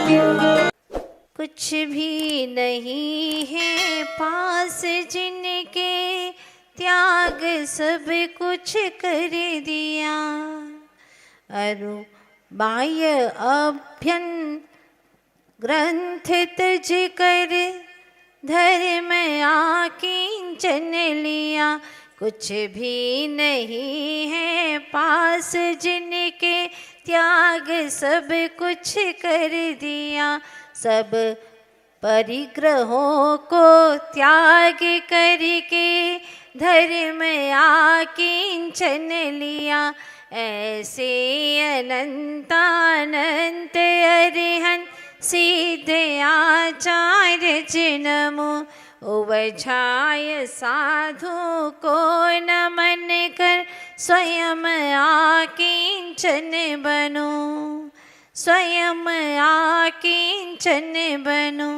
कुछ भी नहीं है पास जिनके, त्याग सब कुछ कर दिया। अरु बाह्य अभ्यन ग्रंथ तज कर, धर्म आकिंचन लिया। कुछ भी नहीं है पास जिनके, त्याग सब कुछ कर दिया। सब परिग्रहों को त्याग करके, धर्म आकिंचन लिया। ऐसे अनंतानंत अरिहंत सिद्ध आचार्य जिनमो, उवझाय साधु को नमन कर, स्वयं आकिंचन बनो। स्वयं आकिंचन बनो,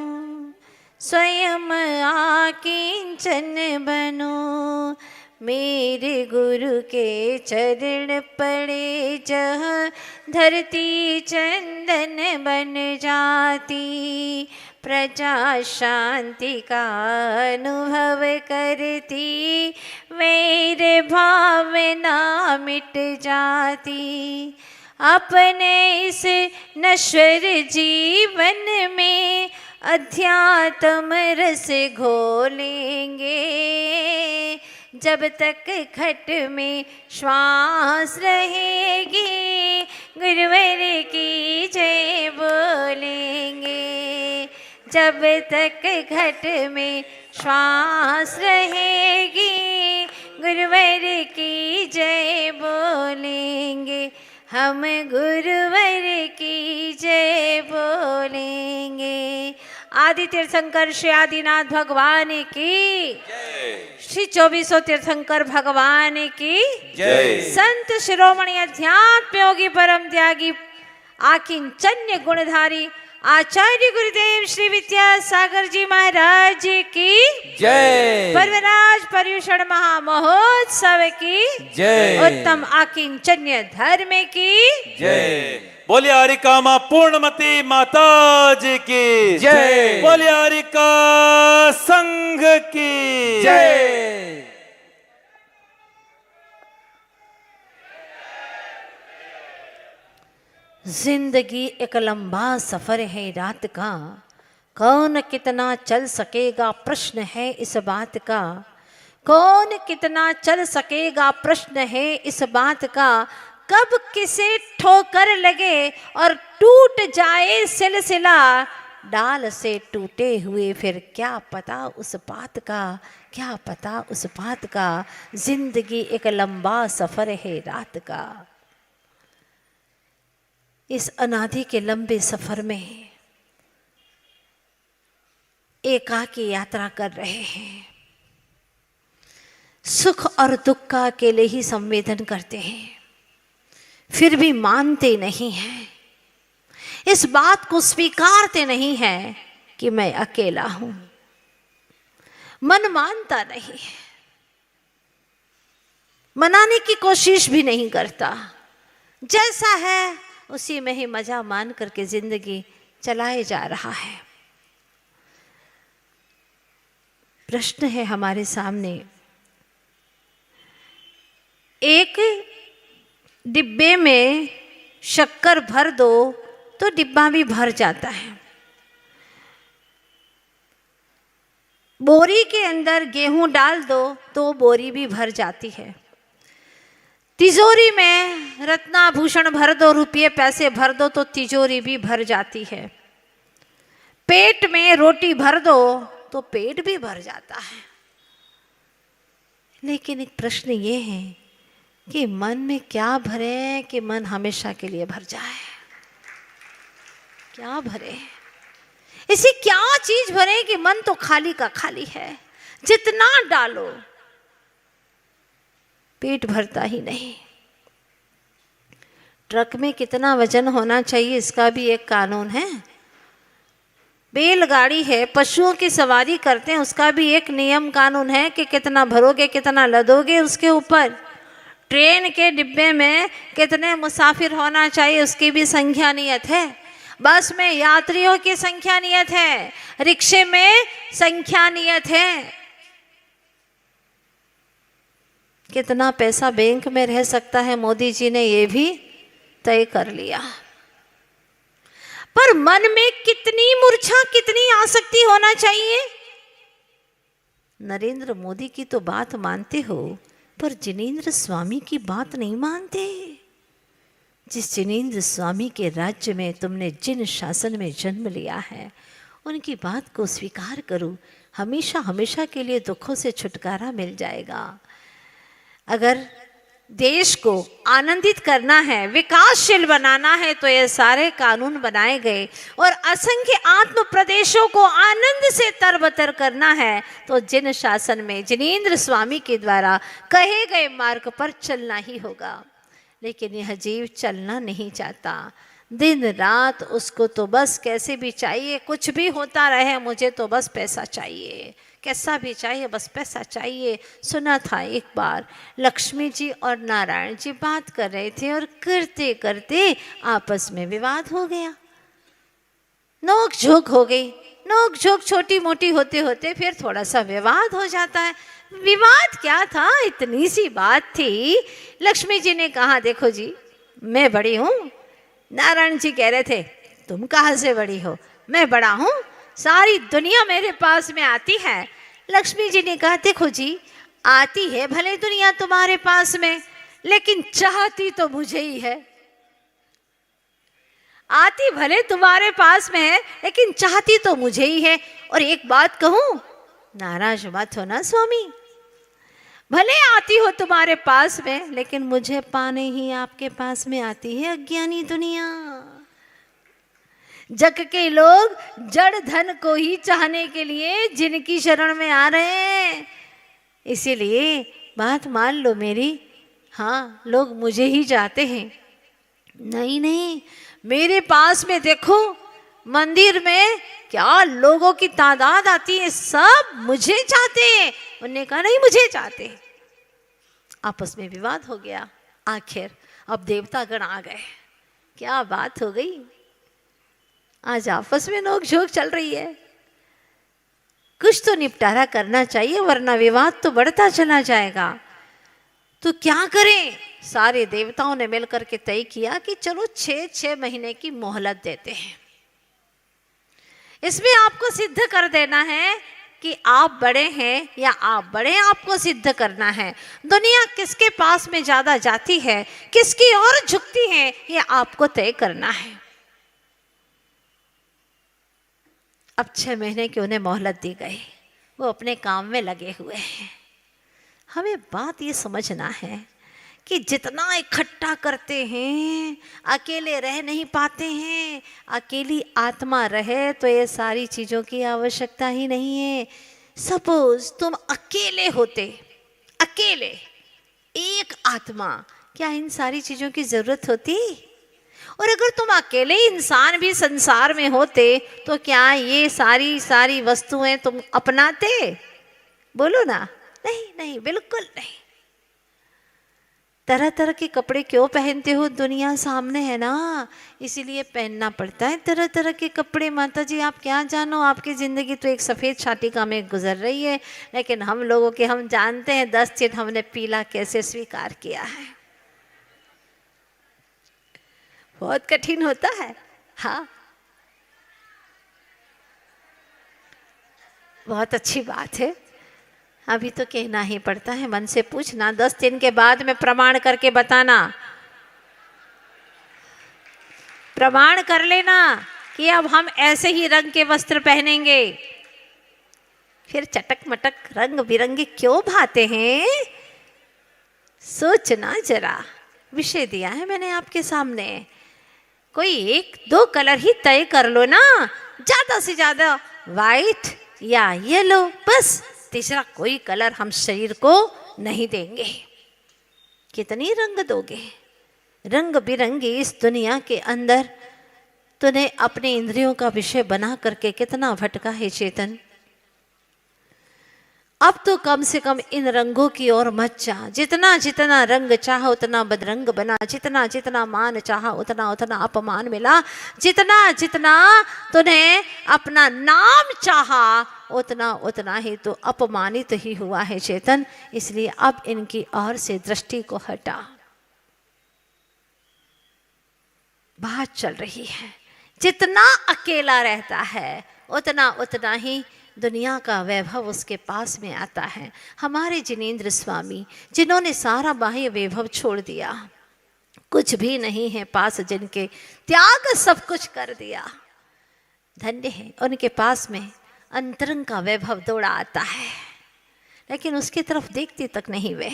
स्वयं आकिंचन बनो। मेरे गुरु के चरण पड़े जहाँ, धरती चंदन बन जाती। प्रजा शांति का अनुभव करती, मेरे भावना मिट जाती। अपने इस नश्वर जीवन में अध्यात्म रस घोलेंगे। जब तक घट में श्वास रहेगी, गुरुवर की जय बोलेंगे। जब तक घट में श्वास रहेगी, गुरुवर की जय बोलेंगे। हम गुरुवर की जय बोलेंगे। आदि तीर्थंकर श्री आदिनाथ भगवान की जय। श्री 2400 तीर्थंकर भगवान की जय। संत शिरोमणि अध्यात्म योगी परम त्यागी आकिंचन्य गुणधारी आचार्य गुरुदेव श्री विद्यासागर जी महाराज की जय। पर्वराज पर्युषण महामहोत्सव की जय। उत्तम आकिंचन्य धर्म की जय। बोलिए हरिका मां पूर्णमती माता जी की जय। बोलिए हरिका संघ की जय। जिंदगी एक लंबा सफर है रात का, कौन कितना चल सकेगा प्रश्न है इस बात का। कौन कितना चल सकेगा प्रश्न है इस बात का। कब किसे ठोकर लगे और टूट जाए सिलसिला, डाल से टूटे हुए फिर क्या पता उस बात का। क्या पता उस बात का। जिंदगी एक लंबा सफर है रात का। इस अनादि के लंबे सफर में एकाकी यात्रा कर रहे हैं। सुख और दुख का अकेले ही संवेदन करते हैं, फिर भी मानते नहीं हैं। इस बात को स्वीकारते नहीं हैं कि मैं अकेला हूं। मन मानता नहीं है, मनाने की कोशिश भी नहीं करता। जैसा है उसी में ही मजा मान करके जिंदगी चलाए जा रहा है। प्रश्न है हमारे सामने, एक डिब्बे में शक्कर भर दो तो डिब्बा भी भर जाता है। बोरी के अंदर गेहूं डाल दो तो बोरी भी भर जाती है। तिजोरी में रत्नाभूषण भर दो, रुपये पैसे भर दो तो तिजोरी भी भर जाती है। पेट में रोटी भर दो तो पेट भी भर जाता है। लेकिन एक प्रश्न ये है कि मन में क्या भरे कि मन हमेशा के लिए भर जाए। क्या भरे, ऐसी क्या चीज भरे कि मन तो खाली का खाली है। जितना डालो पेट भरता ही नहीं। ट्रक में कितना वजन होना चाहिए इसका भी एक कानून है। बैलगाड़ी है, पशुओं की सवारी करते हैं, उसका भी एक नियम कानून है कि कितना भरोगे कितना लदोगे उसके ऊपर। ट्रेन के डिब्बे में कितने मुसाफिर होना चाहिए उसकी भी संख्या नियत है। बस में यात्रियों की संख्या नियत है, रिक्शे में संख्या नियत है। कितना पैसा बैंक में रह सकता है मोदी जी ने ये भी तय कर लिया। पर मन में कितनी मूर्छा, कितनी आसक्ति होना चाहिए। नरेंद्र मोदी की तो बात मानते हो, पर जिनेंद्र स्वामी की बात नहीं मानते। जिस जिनेंद्र स्वामी के राज्य में तुमने जिन शासन में जन्म लिया है, उनकी बात को स्वीकार करो, हमेशा हमेशा के लिए दुखों से छुटकारा मिल जाएगा। अगर देश को आनंदित करना है, विकासशील बनाना है, तो ये सारे कानून बनाए गए और असंख्य आत्म प्रदेशों को आनंद से तरबतर करना है, तो जिन शासन में जिनेंद्र स्वामी के द्वारा कहे गए मार्ग पर चलना ही होगा। लेकिन यह जीव चलना नहीं चाहता। दिन रात उसको तो बस कैसे भी चाहिए, कुछ भी होता रहे, मुझे तो बस पैसा चाहिए, कैसा भी चाहिए, बस पैसा चाहिए। सुना था एक बार लक्ष्मी जी और नारायण जी बात कर रहे थे और करते करते आपस में विवाद हो गया, नोक झोंक हो गई। नोक झोंक छोटी मोटी होते होते फिर थोड़ा सा विवाद हो जाता है। विवाद क्या था, इतनी सी बात थी। लक्ष्मी जी ने कहा, देखो जी मैं बड़ी हूँ। नारायण जी कह रहे थे, तुम कहाँ से बड़ी हो, मैं बड़ा हूँ, सारी दुनिया मेरे पास में आती है। लक्ष्मी जी ने कहा, देखो जी आती है भले दुनिया तुम्हारे पास में, लेकिन चाहती तो मुझे ही है। आती भले तुम्हारे पास में है, लेकिन चाहती तो मुझे ही है। और एक बात कहूँ, नाराज मत हो ना स्वामी, भले आती हो तुम्हारे पास में, लेकिन मुझे पाने ही आपके पास में आती है अज्ञानी दुनिया। जग के लोग जड़ धन को ही चाहने के लिए जिनकी शरण में आ रहे हैं। इसीलिए बात मान लो मेरी, हाँ लोग मुझे ही चाहते हैं। नहीं नहीं, मेरे पास में देखो मंदिर में क्या लोगों की तादाद आती है, सब मुझे चाहते हैं। उन्होंने कहा नहीं मुझे चाहते। आपस में विवाद हो गया। आखिर अब देवतागण आ गए। क्या बात हो गई, आज आपस में नोक झोंक चल रही है। कुछ तो निपटारा करना चाहिए, वरना विवाद तो बढ़ता चला जाएगा। तो क्या करें, सारे देवताओं ने मिलकर के तय किया कि चलो 6 महीने की मोहलत देते हैं। इसमें आपको सिद्ध कर देना है कि आप बड़े हैं या आप बड़े हैं, आपको सिद्ध करना है। दुनिया किसके पास में ज्यादा जाती है, किसकी ओर झुकती है, ये आपको तय करना है। अब 6 महीने की उन्हें मोहलत दी गई, वो अपने काम में लगे हुए हैं। हमें बात ये समझना है कि जितना इकट्ठा करते हैं अकेले रह नहीं पाते हैं। अकेली आत्मा रहे तो ये सारी चीज़ों की आवश्यकता ही नहीं है। सपोज तुम अकेले होते, अकेले एक आत्मा, क्या इन सारी चीज़ों की ज़रूरत होती? और अगर तुम अकेले इंसान भी संसार में होते तो क्या ये सारी वस्तुएं तुम अपनाते? बोलो ना। नहीं नहीं, बिल्कुल नहीं। तरह तरह के कपड़े क्यों पहनते हो, दुनिया सामने है ना, इसीलिए पहनना पड़ता है तरह तरह के कपड़े। माता जी आप क्या जानो, आपकी ज़िंदगी तो एक सफ़ेद छाटिका में गुजर रही है, लेकिन हम लोगों के, हम जानते हैं 10 चिट हमने पीला कैसे स्वीकार किया है। बहुत कठिन होता है। हाँ, बहुत अच्छी बात है। अभी तो कहना ही पड़ता है, मन से पूछना, 10 दिन के बाद में प्रमाण करके बताना। प्रमाण कर लेना कि अब हम ऐसे ही रंग के वस्त्र पहनेंगे। फिर चटक मटक रंग बिरंगे क्यों भाते हैं, सोचना जरा। विषय दिया है मैंने आपके सामने, कोई 1-2 कलर ही तय कर लो ना, ज्यादा से ज्यादा वाइट या येलो, बस। तीसरा कोई कलर हम शरीर को नहीं देंगे। कितनी रंग दोगे, रंग बिरंगी इस दुनिया के अंदर तूने अपने इंद्रियों का विषय बना करके कितना भटका है चेतन। अब तो कम से कम इन रंगों की ओर मत जा। जितना जितना रंग चाहा उतना बदरंग बना, जितना जितना मान चाहा उतना उतना अपमान मिला, जितना जितना तूने अपना नाम चाहा उतना उतना ही तो अपमानित ही हुआ है चेतन। इसलिए अब इनकी ओर से दृष्टि को हटा। बात चल रही है, जितना अकेला रहता है उतना उतना ही दुनिया का वैभव उसके पास में आता है। हमारे जिनेंद्र स्वामी जिन्होंने सारा बाह्य वैभव छोड़ दिया, कुछ भी नहीं है पास जिनके, त्याग सब कुछ कर दिया, धन्य है उनके पास में अंतरंग का वैभव दौड़ा आता है। लेकिन उसकी तरफ देखती तक नहीं वे।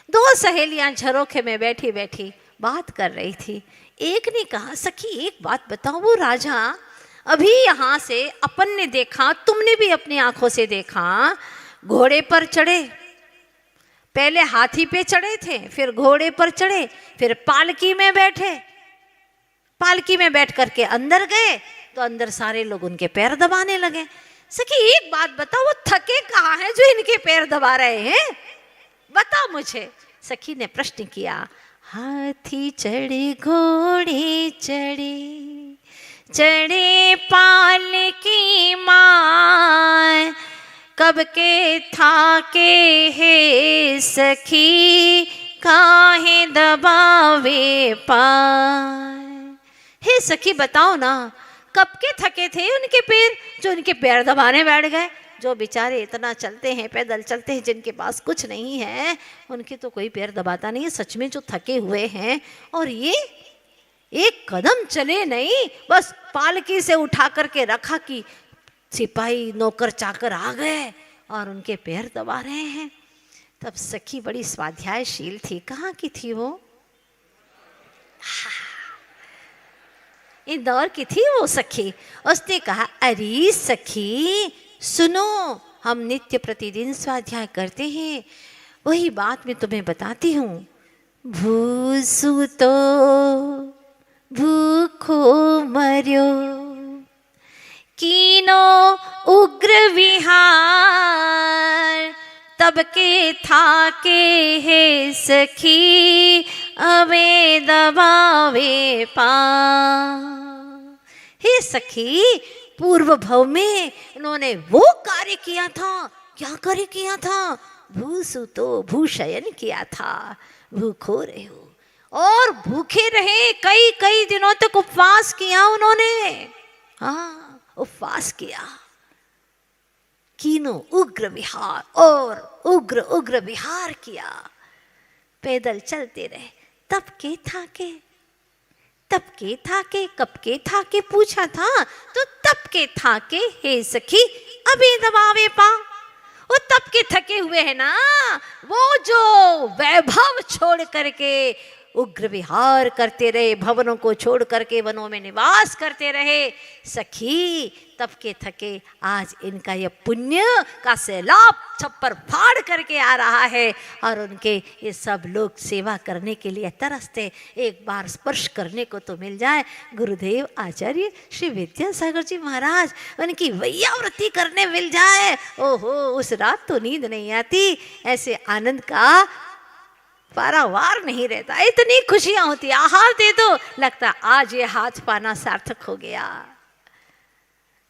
दो सहेलियां झरोखे में बैठी बैठी बात कर रही थी। एक ने कहा, सखी एक बात बताओ, वो राजा अभी यहाँ से अपन ने देखा, तुमने भी अपनी आंखों से देखा, घोड़े पर चढ़े, पहले हाथी पे चढ़े थे, फिर घोड़े पर चढ़े, फिर पालकी में बैठे, पालकी में बैठ करके अंदर गए तो अंदर सारे लोग उनके पैर दबाने लगे। सखी एक बात बताओ, वो थके कहाँ हैं जो इनके पैर दबा रहे हैं, बताओ मुझे। सखी ने प्रश्न किया, हाथी चढ़े घोड़े चढ़े, चढ़े पालकी माँ, कब के थाके है सखी, काहे दबावे पाए। हे सखी बताओ ना, कब के थके थे उनके पैर जो उनके पैर दबाने बैठ गए। जो बेचारे इतना चलते हैं, पैदल चलते हैं, जिनके पास कुछ नहीं है, उनके तो कोई पैर दबाता नहीं है। सच में जो थके हुए हैं, और ये एक कदम चले नहीं, बस पालकी से उठा करके रखा कि सिपाही नौकर चाकर आ गए और उनके पैर दबा रहे हैं। तब सखी बड़ी स्वाध्यायशील थी। कहाँ की थी वो? इंदौर की थी वो सखी। उसने कहा, अरे सखी सुनो, हम नित्य प्रतिदिन स्वाध्याय करते हैं, वही बात मैं तुम्हें बताती हूँ। भूसु तो भूखो मर्यो, कीनो उग्र विहार, तब के थाके है सखी, अवे दबावे पा। हे सखी, पूर्व भव में उन्होंने वो कार्य किया था। क्या कार्य किया था? भूसु तो भूशयन किया था, भूखो रहे हो, और भूखे रहे, कई कई दिनों तक उपवास किया उन्होंने। हाँ, उपवास किया। कीनो उग्र विहार, और उग्र उग्र विहार किया, पैदल चलते रहे। तब के थाके, तब के थाके, कब के थाके पूछा था तो तब के थाके हे सखी, अभी दबावे पा। वो तब के थके हुए है ना, वो जो वैभव छोड़ करके उग्र विहार करते रहे, भवनों को छोड़ करके वनों में निवास करते रहे, सखी तब के थके आज इनका यह पुण्य का सैलाब छप्पर फाड़ करके आ रहा है, और उनके ये सब लोग सेवा करने के लिए तरसते। एक बार स्पर्श करने को तो मिल जाए। गुरुदेव आचार्य श्री विद्यासागर जी महाराज, उनकी वैयावृत्ति करने मिल जाए, ओहो उस रात तो नींद नहीं आती। ऐसे आनंद का पारावार नहीं रहता। इतनी खुशियां होती, आहार दे दो, लगता आज ये हाथ पाना सार्थक हो गया।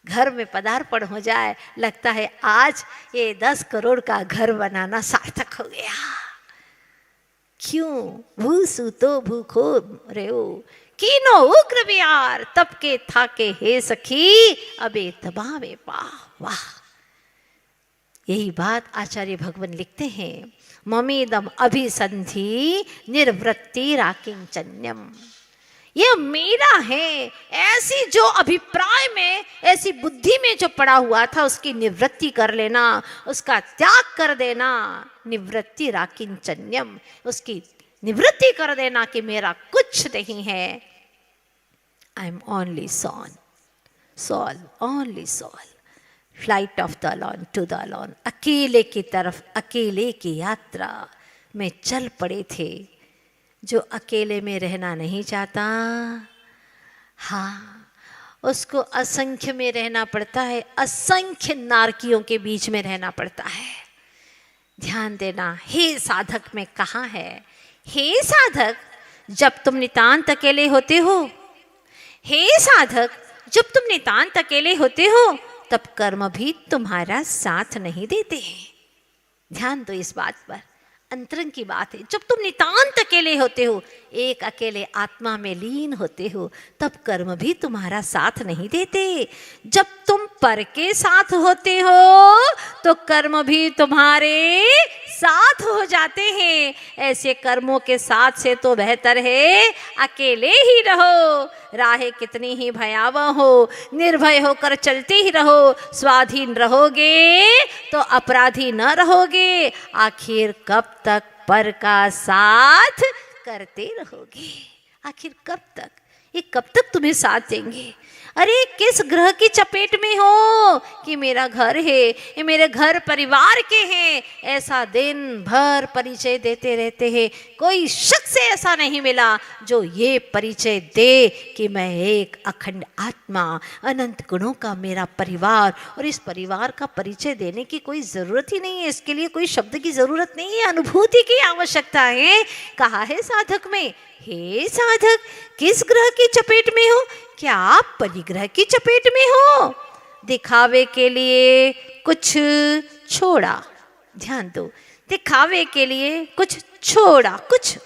घर में पदार्पण हो जाए, लगता है आज ये 10 करोड़ का घर बनाना सार्थक हो गया। क्यों? भूसु तो भूखो रेओ, कीनो उग्र विहार, तब के थाके हे सखी, अबे दबावे पा। वाह, यही बात आचार्य भगवान लिखते हैं। ममेदम अभिसंधि निर्वृत्ति राकिंचन्यम, ये मेरा है। ऐसी जो अभिप्राय में, ऐसी बुद्धि में जो पड़ा हुआ था, उसकी निवृत्ति कर लेना, उसका त्याग कर देना। निवृत्ति राकिंचन्यम, उसकी निवृत्ति कर देना कि मेरा कुछ नहीं है। I am only soul, soul, only soul. Flight of the lone to the lone, अकेले की तरफ अकेले की यात्रा में चल पड़े थे। जो अकेले में रहना नहीं चाहता, हाँ उसको असंख्य में रहना पड़ता है, असंख्य नारकियों के बीच में रहना पड़ता है। ध्यान देना, हे साधक में कहा है, हे साधक जब तुम नितांत अकेले होते हो, हे साधक जब तुम नितांत अकेले होते हो तब कर्म भी तुम्हारा साथ नहीं देते हैं। ध्यान दो इस बात पर, अंतरंग की बात है। जब तुम नितांत अकेले होते हो, एक अकेले आत्मा में लीन होते हो, तब कर्म भी तुम्हारा साथ नहीं देते। जब तुम पर के साथ होते हो तो कर्म भी तुम्हारे साथ हो जाते हैं। ऐसे कर्मों के साथ से तो बेहतर है अकेले ही रहो। राहें कितनी ही भयावह हो, निर्भय होकर चलते ही रहो। स्वाधीन रहोगे तो अपराधी न रहोगे। आखिर कब तक पर का साथ करते रहोगे? आखिर कब तक? ये कब तक तुम्हें साथ देंगे? अरे किस ग्रह की चपेट में हो कि मेरा घर है, ये मेरे घर परिवार के हैं, ऐसा दिन भर परिचय देते रहते हैं। कोई शख्स ऐसा नहीं मिला जो ये परिचय दे कि मैं एक अखंड आत्मा, अनंत गुणों का मेरा परिवार, और इस परिवार का परिचय देने की कोई ज़रूरत ही नहीं है। इसके लिए कोई शब्द की ज़रूरत नहीं है, अनुभूति की आवश्यकता है। कहा है साधक में, हे साधक किस ग्रह की चपेट में हो? क्या आप परिग्रह की चपेट में हो? दिखावे के लिए कुछ छोड़ा, ध्यान दो, दिखावे के लिए कुछ छोड़ा, कुछ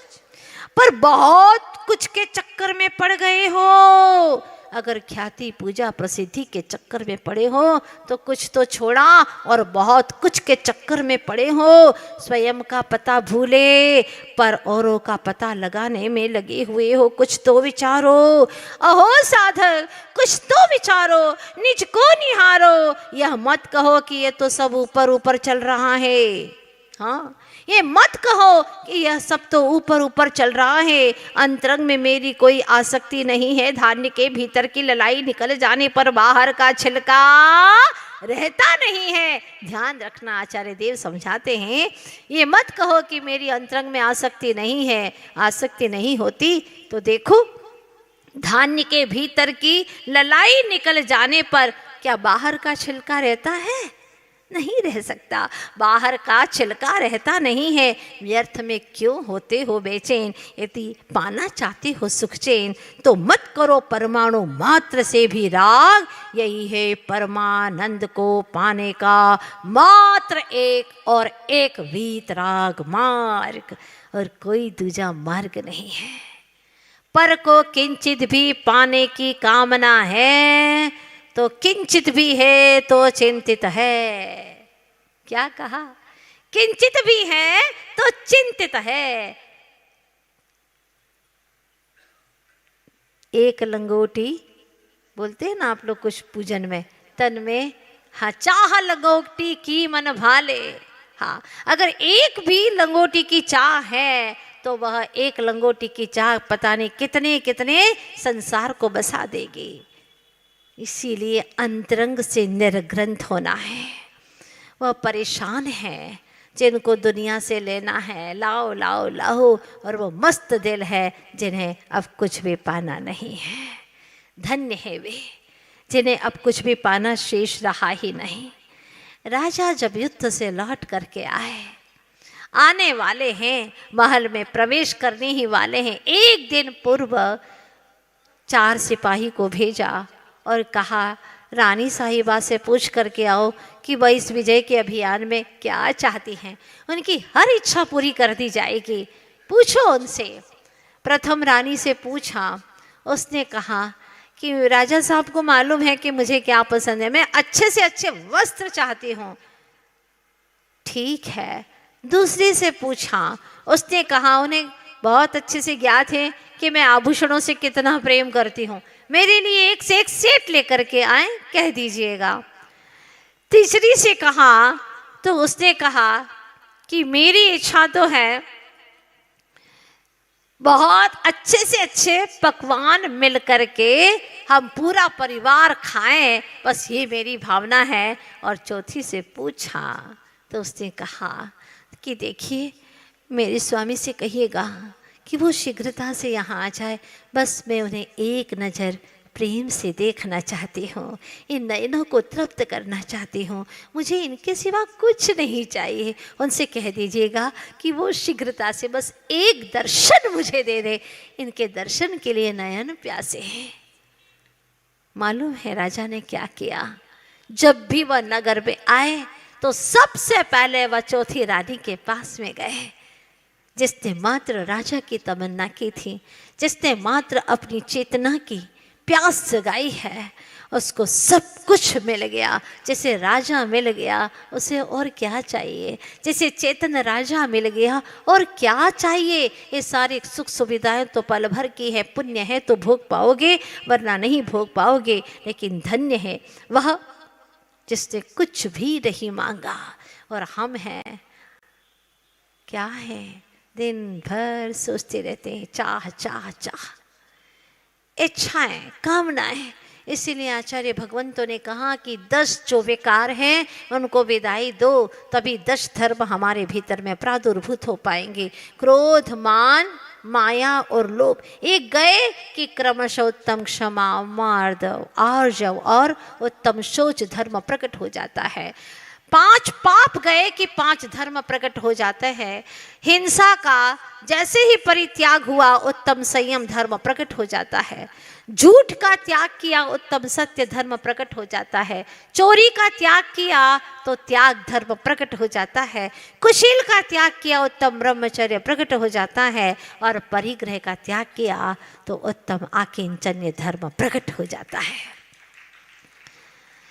पर बहुत कुछ के चक्कर में पड़ गए हो। अगर ख्याति पूजा प्रसिद्धि के चक्कर में पड़े हो तो कुछ तो छोड़ा और बहुत कुछ के चक्कर में पड़े हो। स्वयं का पता भूले पर औरों का पता लगाने में लगे हुए हो। कुछ तो विचारो, अहो साधक कुछ तो विचारो, निज को निहारो। यह मत कहो कि ये तो सब ऊपर ऊपर चल रहा है। हाँ, ये मत कहो कि यह सब तो ऊपर ऊपर चल रहा है, अंतरंग में मेरी कोई आसक्ति नहीं है। धान्य के भीतर की ललाई निकल जाने पर बाहर का छिलका रहता नहीं है। ध्यान रखना, आचार्य देव समझाते हैं, ये मत कहो कि मेरी अंतरंग में आसक्ति नहीं है। आसक्ति नहीं होती तो देखो, धान्य के भीतर की ललाई निकल जाने पर क्या बाहर का छिलका रहता है? नहीं रह सकता। बाहर का छिलका रहता नहीं है। व्यर्थ में क्यों होते हो बेचैन? यदि पाना चाहते हो सुख चैन तो मत करो परमाणु मात्र से भी राग। यही है परमानंद को पाने का मात्र एक और एक वीतराग मार्ग, और कोई दूजा मार्ग नहीं है। पर को किंचित भी पाने की कामना है तो किंचित भी है तो चिंतित है। क्या कहा? किंचित भी है तो चिंतित है। एक लंगोटी बोलते हैं ना आप लोग कुछ पूजन में, तन में हाँ चाह लंगोटी की मन भाले। हाँ, अगर एक भी लंगोटी की चाह है तो वह एक लंगोटी की चाह पता नहीं कितने कितने संसार को बसा देगी। इसीलिए अंतरंग से निर्ग्रंथ होना है। वह परेशान है जिनको दुनिया से लेना है, लाओ लाओ लाओ, और वो मस्त दिल है जिन्हें अब कुछ भी पाना नहीं है। धन्य है वे जिन्हें अब कुछ भी पाना शेष रहा ही नहीं। राजा जब युद्ध से लौट करके आने वाले हैं, महल में प्रवेश करने ही वाले हैं, एक दिन पूर्व 4 सिपाही को भेजा और कहा रानी साहिबा से पूछ करके आओ कि वह इस विजय के अभियान में क्या चाहती हैं। उनकी हर इच्छा पूरी कर दी जाएगी, पूछो उनसे। प्रथम रानी से पूछा, उसने कहा कि राजा साहब को मालूम है कि मुझे क्या पसंद है, मैं अच्छे से अच्छे वस्त्र चाहती हूँ। ठीक है। दूसरी से पूछा, उसने कहा उन्हें बहुत अच्छे से ज्ञात है कि मैं आभूषणों से कितना प्रेम करती हूँ, मेरे लिए एक से एक सेट लेकर के आए, कह दीजिएगा। तीसरी से कहा तो उसने कहा कि मेरी इच्छा तो है बहुत अच्छे से अच्छे पकवान मिल करके हम पूरा परिवार खाएं, बस ये मेरी भावना है। और चौथी से पूछा तो उसने कहा कि देखिए मेरे स्वामी से कहिएगा कि वो शीघ्रता से यहाँ आ जाए, बस मैं उन्हें एक नज़र प्रेम से देखना चाहती हूँ, इन नयनों को तृप्त करना चाहती हूँ, मुझे इनके सिवा कुछ नहीं चाहिए। उनसे कह दीजिएगा कि वो शीघ्रता से बस एक दर्शन मुझे दे दे, इनके दर्शन के लिए नयन प्यासे हैं। मालूम है राजा ने क्या किया? जब भी वह नगर में आए तो सबसे पहले वह चौथी रानी के पास में गए, जिसने मात्र राजा की तमन्ना की थी, जिसने मात्र अपनी चेतना की प्यास जगाई है, उसको सब कुछ मिल गया। जिसे राजा मिल गया उसे और क्या चाहिए? जिसे चेतन राजा मिल गया और क्या चाहिए? ये सारी सुख सुविधाएं तो पल भर की है, पुण्य है तो भोग पाओगे, वरना नहीं भोग पाओगे। लेकिन धन्य है वह जिसने कुछ भी नहीं मांगा। और हम हैं क्या है? दिन भर सोचते रहते हैं, चाह चाह चाह, इच्छाएं, कामनाएं। इसीलिए आचार्य भगवंतों ने कहा कि 10 जो विकार हैं उनको विदाई दो, तभी 10 धर्म हमारे भीतर में प्रादुर्भूत हो पाएंगे। क्रोध, मान, माया और लोभ एक गए कि क्रमशः उत्तम क्षमा, मार्दव, आर्जव और उत्तम शौच धर्म प्रकट हो जाता है। 5 पाप गए कि 5 धर्म प्रकट हो जाते हैं। हिंसा का जैसे ही परित्याग हुआ उत्तम संयम धर्म प्रकट हो जाता है। झूठ का त्याग किया उत्तम सत्य धर्म प्रकट हो जाता है। चोरी का त्याग किया तो त्याग धर्म प्रकट हो जाता है। कुशील का त्याग किया उत्तम ब्रह्मचर्य प्रकट हो जाता है। और परिग्रह का त्याग किया तो उत्तम आकिंचन्य धर्म प्रकट हो जाता है।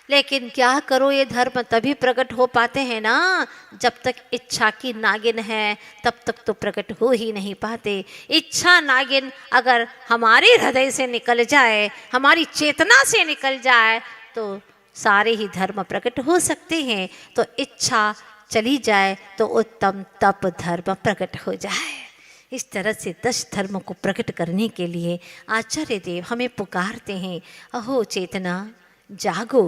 लेकिन क्या करो, ये धर्म तभी प्रकट हो पाते हैं ना जब तक इच्छा की नागिन है, तब तक तो प्रकट हो ही नहीं पाते। इच्छा नागिन अगर हमारे हृदय से निकल जाए, हमारी चेतना से निकल जाए तो सारे ही धर्म प्रकट हो सकते हैं। तो इच्छा चली जाए तो उत्तम तप धर्म प्रकट हो जाए। इस तरह से 10 धर्मों को प्रकट करने के लिए आचार्य देव हमें पुकारते हैं, अहो चेतना जागो,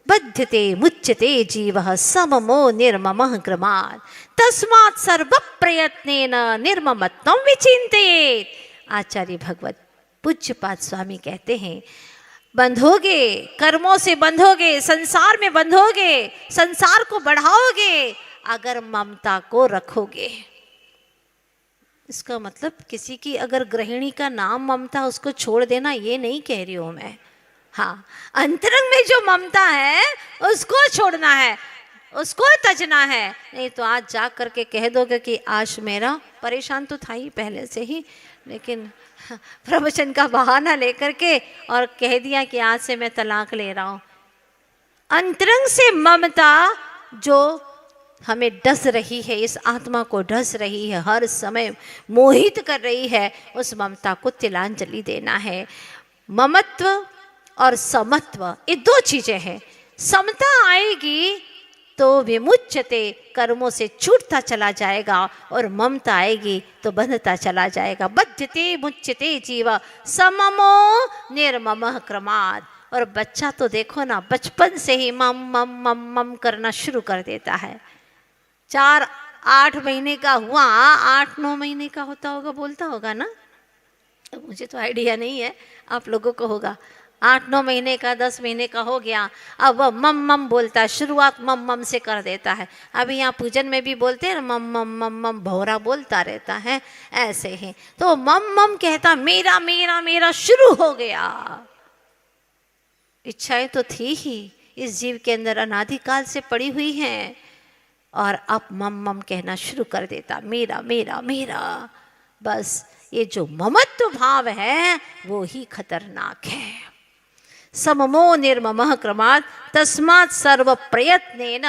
बध्यते मुच्यते जीवः सममो निर्ममः क्रमात् तस्मात् सर्व प्रयत्नेन निर्ममत्वं विचिन्तयेत्। आचार्य भगवत पूज्यपाद स्वामी कहते हैं, बंधोगे, कर्मों से बंधोगे, संसार में बंधोगे, संसार को बढ़ाओगे अगर ममता को रखोगे। इसका मतलब किसी की अगर गृहिणी का नाम ममता, उसको छोड़ देना, ये नहीं कह रही हूं मैं। हाँ, अंतरंग में जो ममता है उसको छोड़ना है, उसको तजना है। नहीं तो आज जा करके कह दोगे कि आज मेरा, परेशान तो था ही पहले से ही, लेकिन प्रवचन का बहाना लेकर के और कह दिया कि आज से मैं तलाक ले रहा हूँ। अंतरंग से ममता जो हमें डस रही है, इस आत्मा को डस रही है, हर समय मोहित कर रही है, उस ममता को तिलांजलि देना है। ममत्व और समत्व ये 2 चीजें हैं। समता आएगी तो विमुच्यते, कर्मों से छूटता चला जाएगा, और ममता आएगी तो बंधता चला जाएगा। बध्यते मुच्यते जीव सममो निर्ममः क्रमात्। और बच्चा तो देखो ना, बचपन से ही मम मम मम मम करना शुरू कर देता है। 4-8 महीने का हुआ, 8-9 महीने का होता होगा, बोलता होगा ना, मुझे तो आइडिया नहीं है, आप लोगों को होगा। 8-9 महीने का, 10 महीने का हो गया, अब वह मम मम बोलता है। शुरुआत मम मम से कर देता है। अभी यहाँ पूजन में भी बोलते हैं मम मम मम मम, भौरा बोलता रहता है, ऐसे ही। तो मम मम कहता मेरा मेरा मेरा शुरू हो गया। इच्छाएं तो थी ही, इस जीव के अंदर अनादिकाल से पड़ी हुई हैं, और अब मम मम कहना शुरू कर देता, मेरा मेरा मेरा। बस ये जो ममत्व भाव है वो ही खतरनाक है। सममो निर्ममः क्रमात् तस्मात् सर्व प्रयत्नेन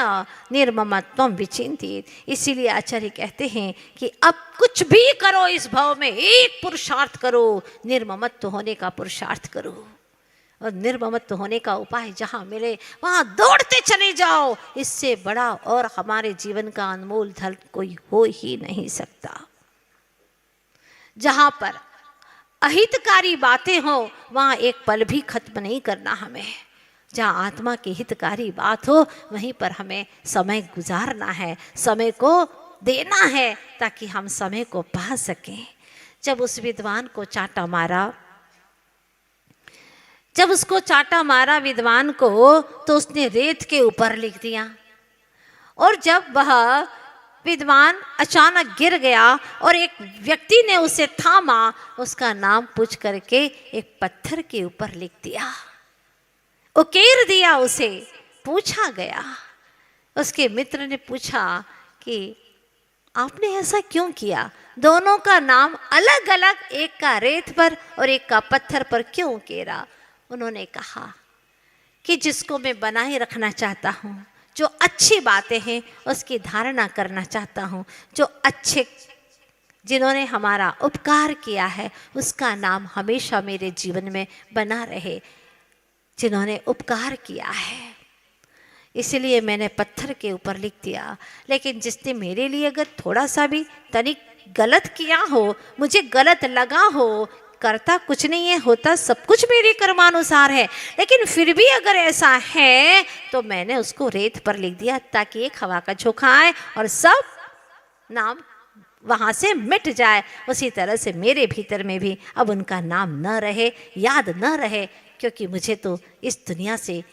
निर्ममत्वं विचिन्तित। इसीलिए आचार्य कहते हैं कि अब कुछ भी करो इस भाव में, एक पुरुषार्थ करो, निर्ममत्व होने का पुरुषार्थ करो। और निर्ममत्व होने का उपाय जहाँ मिले वहाँ दौड़ते चले जाओ। इससे बड़ा और हमारे जीवन का अनमोल धन कोई हो ही नहीं सकता। जहाँ पर अहितकारी बातें हो वहाँ एक पल भी खत्म नहीं करना हमें। जहाँ आत्मा की हितकारी बात हो वहीं पर हमें समय गुजारना है, समय को देना है, ताकि हम समय को पा सकें। जब उस विद्वान को चांटा मारा, जब उसको चाटा मारा विद्वान को तो उसने रेत के ऊपर लिख दिया, और जब वह विद्वान अचानक गिर गया और एक व्यक्ति ने उसे थामा, उसका नाम पूछ करके एक पत्थर के ऊपर लिख दिया, उकेर दिया उसे। पूछा गया, उसके मित्र ने पूछा कि आपने ऐसा क्यों किया, दोनों का नाम अलग अलग, एक का रेत पर और एक का पत्थर पर क्यों उकेरा। उन्होंने कहा कि जिसको मैं बनाए रखना चाहता हूँ, जो अच्छी बातें हैं उसकी धारणा करना चाहता हूँ, जो अच्छे जिन्होंने हमारा उपकार किया है उसका नाम हमेशा मेरे जीवन में बना रहे, जिन्होंने उपकार किया है, इसलिए मैंने पत्थर के ऊपर लिख दिया। लेकिन जिसने मेरे लिए अगर थोड़ा सा भी तनिक गलत किया हो, मुझे गलत लगा हो, करता कुछ नहीं है, होता सब कुछ मेरे कर्मानुसार है, लेकिन फिर भी अगर ऐसा है तो मैंने उसको रेत पर लिख दिया ताकि एक हवा का झोंका आए और सब नाम वहाँ से मिट जाए। उसी तरह से मेरे भीतर में भी अब उनका नाम न रहे, याद न रहे, क्योंकि मुझे तो इस दुनिया से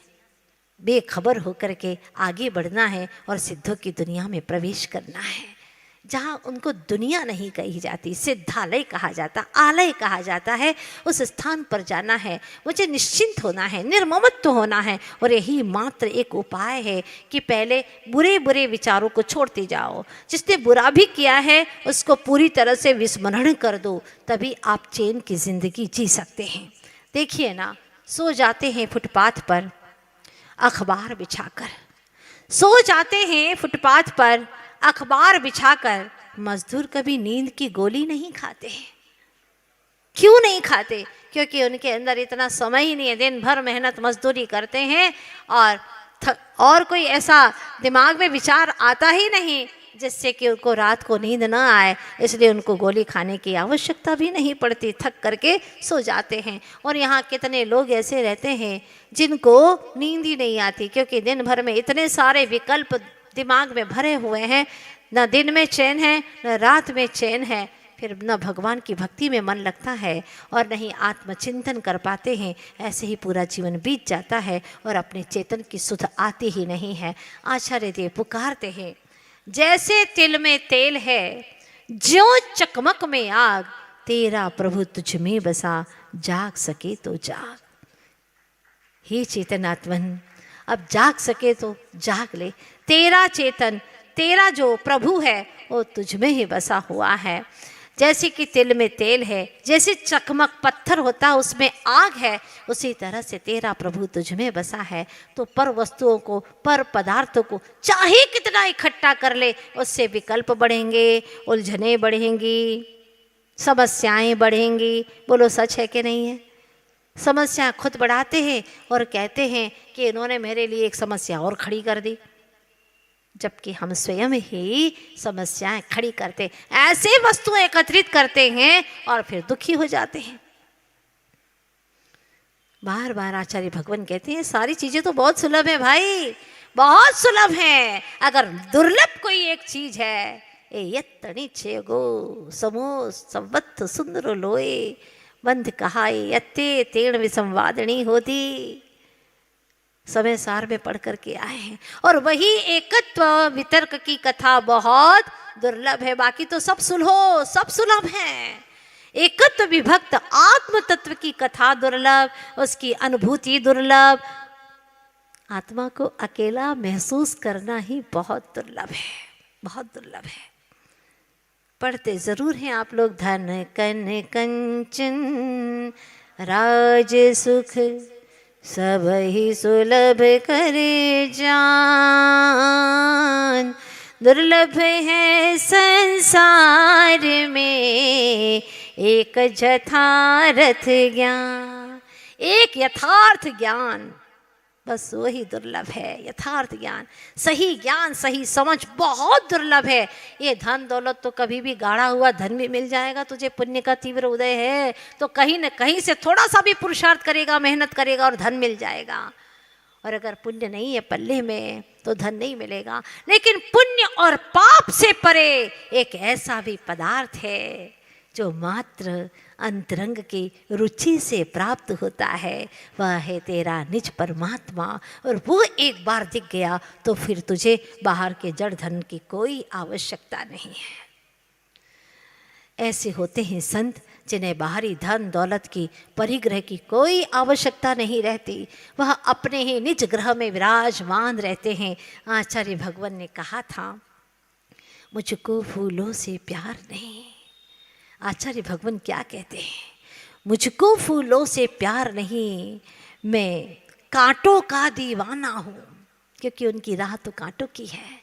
बेखबर होकर के आगे बढ़ना है और सिद्धों की दुनिया में प्रवेश करना है, जहाँ उनको दुनिया नहीं कही जाती, सिद्धालय कहा जाता, आलय कहा जाता है। उस स्थान पर जाना है, मुझे निश्चिंत होना है, निर्ममत्व होना है, और यही मात्र एक उपाय है कि पहले बुरे बुरे विचारों को छोड़ते जाओ। जिसने बुरा भी किया है उसको पूरी तरह से विस्मरण कर दो, तभी आप चैन की जिंदगी जी सकते हैं। देखिए ना, सो जाते हैं फुटपाथ पर अखबार बिछाकर, सो जाते हैं फुटपाथ पर अखबार बिछाकर। मजदूर कभी नींद की गोली नहीं खाते हैं। क्यों नहीं खाते? क्योंकि उनके अंदर इतना समय ही नहीं है, दिन भर मेहनत मजदूरी करते हैं और कोई ऐसा दिमाग में विचार आता ही नहीं जिससे कि उनको रात को नींद ना आए, इसलिए उनको गोली खाने की आवश्यकता भी नहीं पड़ती, थक करके सो जाते हैं। और यहाँ कितने लोग ऐसे रहते हैं जिनको नींद ही नहीं आती, क्योंकि दिन भर में इतने सारे विकल्प दिमाग में भरे हुए हैं, न दिन में चैन है न रात में चैन है, फिर न भगवान की भक्ति में मन लगता है और न ही आत्मचिंतन कर पाते हैं। ऐसे ही पूरा जीवन बीत जाता है और अपने चेतन की सुध आती ही नहीं है। आचार्य देव पुकारते हैं, जैसे तिल में तेल है, ज्यों चकमक में आग, तेरा प्रभु तुझ में बसा, जाग सके तो जाग। हे चेतनात्मन, अब जाग सके तो जाग ले। तेरा चेतन, तेरा जो प्रभु है वो तुझ में ही बसा हुआ है। जैसे कि तिल में तेल है, जैसे चकमक पत्थर होता है उसमें आग है, उसी तरह से तेरा प्रभु तुझ में बसा है। तो पर वस्तुओं को, पर पदार्थों को चाहे कितना इकट्ठा कर ले, उससे विकल्प बढ़ेंगे, उलझने बढ़ेंगी, समस्याएं बढ़ेंगी। बोलो सच है कि नहीं है? समस्या खुद बढ़ाते हैं और कहते हैं कि इन्होंने मेरे लिए एक समस्या और खड़ी कर दी, जबकि हम स्वयं ही समस्याएं खड़ी करते, ऐसे वस्तुएं एकत्रित करते हैं और फिर दुखी हो जाते हैं। बार बार आचार्य भगवान कहते हैं सारी चीजें तो बहुत सुलभ है भाई, बहुत सुलभ है। अगर दुर्लभ कोई एक चीज है, ए यत्तनि छेगो समो संवत्त सुंदर लोए, बंध कहाई यत्ते तेण विसंवादनी होती। समय सार में पढ़ करके आए हैं। और वही एकत्व वितर्क की कथा बहुत दुर्लभ है, बाकी तो सब सुलभ है। एकत्व विभक्त आत्म तत्व की कथा दुर्लभ, उसकी अनुभूति दुर्लभ, आत्मा को अकेला महसूस करना ही बहुत दुर्लभ है, बहुत दुर्लभ है। पढ़ते जरूर हैं आप लोग, धन कन कंचन राज सुख सब ही सुलभ करे जान, दुर्लभ है संसार में एक यथार्थ ज्ञान। एक यथार्थ ज्ञान, बस वही दुर्लभ है। यथार्थ ज्ञान, सही ज्ञान, सही समझ बहुत दुर्लभ है। ये धन दौलत तो कभी भी गाढ़ा हुआ धन भी मिल जाएगा, तुझे पुण्य का तीव्र उदय है तो कहीं न कहीं से थोड़ा सा भी पुरुषार्थ करेगा, मेहनत करेगा और धन मिल जाएगा। और अगर पुण्य नहीं है पल्ले में तो धन नहीं मिलेगा। लेकिन पुण्य और पाप से परे एक ऐसा भी पदार्थ है जो मात्र अंतरंग की रुचि से प्राप्त होता है वह है तेरा निज परमात्मा। और वो एक बार दिख गया तो फिर तुझे बाहर के जड़ धन की कोई आवश्यकता नहीं है। ऐसे होते हैं संत जिन्हें बाहरी धन दौलत की परिग्रह की कोई आवश्यकता नहीं रहती, वह अपने ही निज ग्रह में विराजमान रहते हैं। आचार्य भगवान ने कहा था, मुझको फूलों से प्यार नहीं। आचार्य भगवान क्या कहते हैं? मुझको फूलों से प्यार नहीं, मैं कांटों का दीवाना हूँ, क्योंकि उनकी राह तो कांटों की है।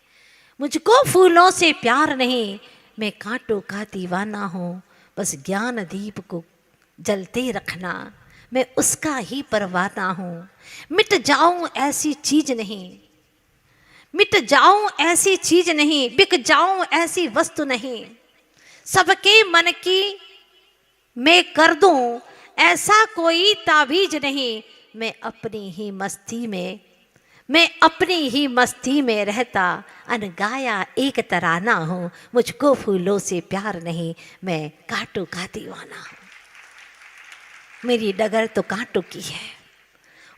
मुझको फूलों से प्यार नहीं, मैं कांटों का दीवाना हूँ। बस ज्ञान दीप को जलते रखना, मैं उसका ही परवाना हूँ। मिट जाऊँ ऐसी चीज नहीं, मिट जाऊँ ऐसी चीज नहीं, बिक जाऊँ ऐसी वस्तु नहीं। सबके मन की मैं कर दूं ऐसा कोई ताबीज नहीं। मैं अपनी ही मस्ती में रहता, अनगाया एक तराना हूँ। मुझको फूलों से प्यार नहीं, मैं कांटों का दीवाना हूँ। मेरी डगर तो कांटों की है,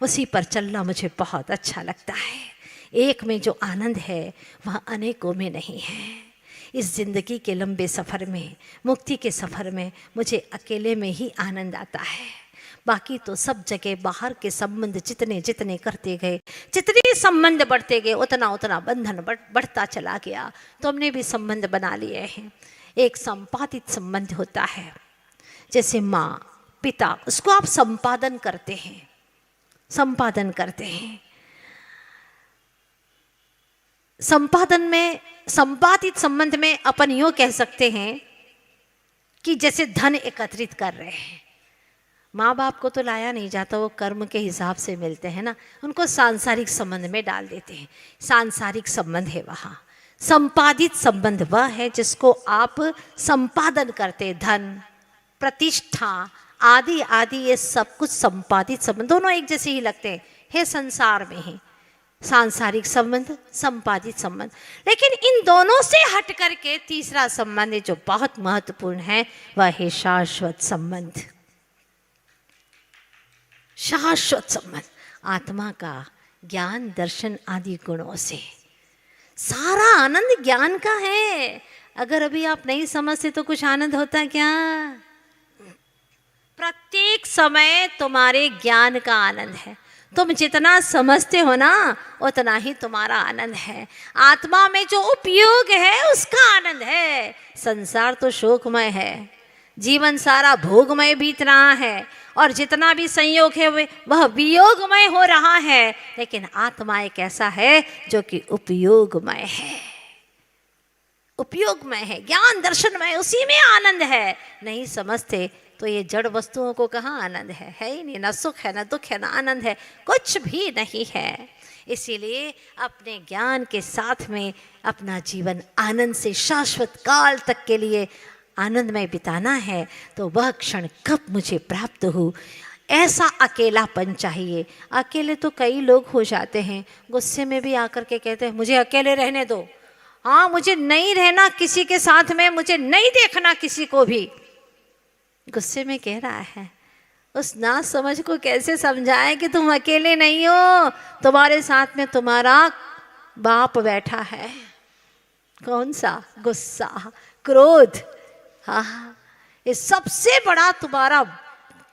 उसी पर चलना मुझे बहुत अच्छा लगता है। एक में जो आनंद है वह अनेकों में नहीं है। इस जिंदगी के लंबे सफ़र में, मुक्ति के सफ़र में मुझे अकेले में ही आनंद आता है। बाकी तो सब जगह बाहर के संबंध जितने जितने करते गए, जितने संबंध बढ़ते गए, उतना उतना बंधन बढ़ता चला गया। तो हमने भी संबंध बना लिए हैं। एक संपादित संबंध होता है, जैसे माँ पिता, उसको आप संपादन करते हैं, संपादन करते हैं। संपादन में, संपादित संबंध में अपन यूँ कह सकते हैं कि जैसे धन एकत्रित कर रहे हैं। माँ बाप को तो लाया नहीं जाता, वो कर्म के हिसाब से मिलते हैं ना, उनको सांसारिक संबंध में डाल देते हैं। सांसारिक संबंध है वहाँ। संपादित संबंध वह है जिसको आप संपादन करते, धन प्रतिष्ठा आदि आदि, ये सब कुछ संपादित संबंध, दोनों एक जैसे ही लगते हैं, है संसार में ही। सांसारिक संबंध, संपादित संबंध। लेकिन इन दोनों से हट करके तीसरा संबंध है जो बहुत महत्वपूर्ण है, वह है शाश्वत संबंध। शाश्वत संबंध आत्मा का ज्ञान दर्शन आदि गुणों से। सारा आनंद ज्ञान का है। अगर अभी आप नहीं समझते तो कुछ आनंद होता क्या? प्रत्येक समय तुम्हारे ज्ञान का आनंद है। तुम जितना समझते हो ना उतना ही तुम्हारा आनंद है। आत्मा में जो उपयोग है उसका आनंद है। संसार तो शोकमय है, जीवन सारा भोगमय बीत रहा है, और जितना भी संयोग है वह वियोगमय हो रहा है। लेकिन आत्मा एक ऐसा है जो कि उपयोगमय है, उपयोगमय है, ज्ञान दर्शनमय, उसी में आनंद है। नहीं समझते तो ये जड़ वस्तुओं को कहाँ आनंद है ही नहीं। ना सुख है, ना दुख है, ना आनंद है, कुछ भी नहीं है। इसीलिए अपने ज्ञान के साथ में अपना जीवन आनंद से शाश्वत काल तक के लिए आनंदमय बिताना है। तो वह क्षण कब मुझे प्राप्त हो, ऐसा अकेलापन चाहिए। अकेले तो कई लोग हो जाते हैं, गुस्से में भी आकर के कहते हैं मुझे अकेले रहने दो। हाँ, मुझे नहीं रहना किसी के साथ में, मुझे नहीं देखना किसी को भी। गुस्से में कह रहा है। उस ना समझ को कैसे समझाए कि तुम अकेले नहीं हो, तुम्हारे साथ में तुम्हारा बाप बैठा है। कौन सा? गुस्सा, क्रोध। हाँ, ये सबसे बड़ा तुम्हारा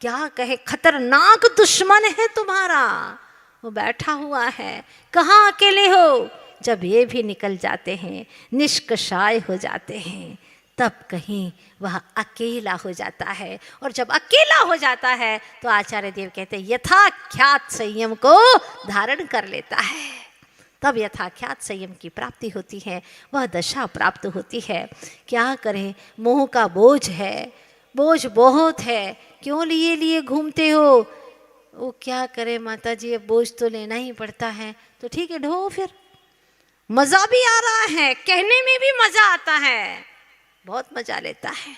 क्या कहे खतरनाक दुश्मन है तुम्हारा, वो बैठा हुआ है। कहाँ अकेले हो? जब ये भी निकल जाते हैं, निष्कषाय हो जाते हैं, तब कहीं वह अकेला हो जाता है। और जब अकेला हो जाता है तो आचार्य देव कहते हैं यथाख्यात संयम को धारण कर लेता है। तब यथाख्यात संयम की प्राप्ति होती है, वह दशा प्राप्त होती है। क्या करें, मोह का बोझ है, बोझ बहुत है। क्यों लिए लिए घूमते हो? वो क्या करे माता जी, अब बोझ तो लेना ही पड़ता है। तो ठीक है, ढो फिर। मज़ा भी आ रहा है, कहने में भी मज़ा आता है, बहुत मज़ा लेता है।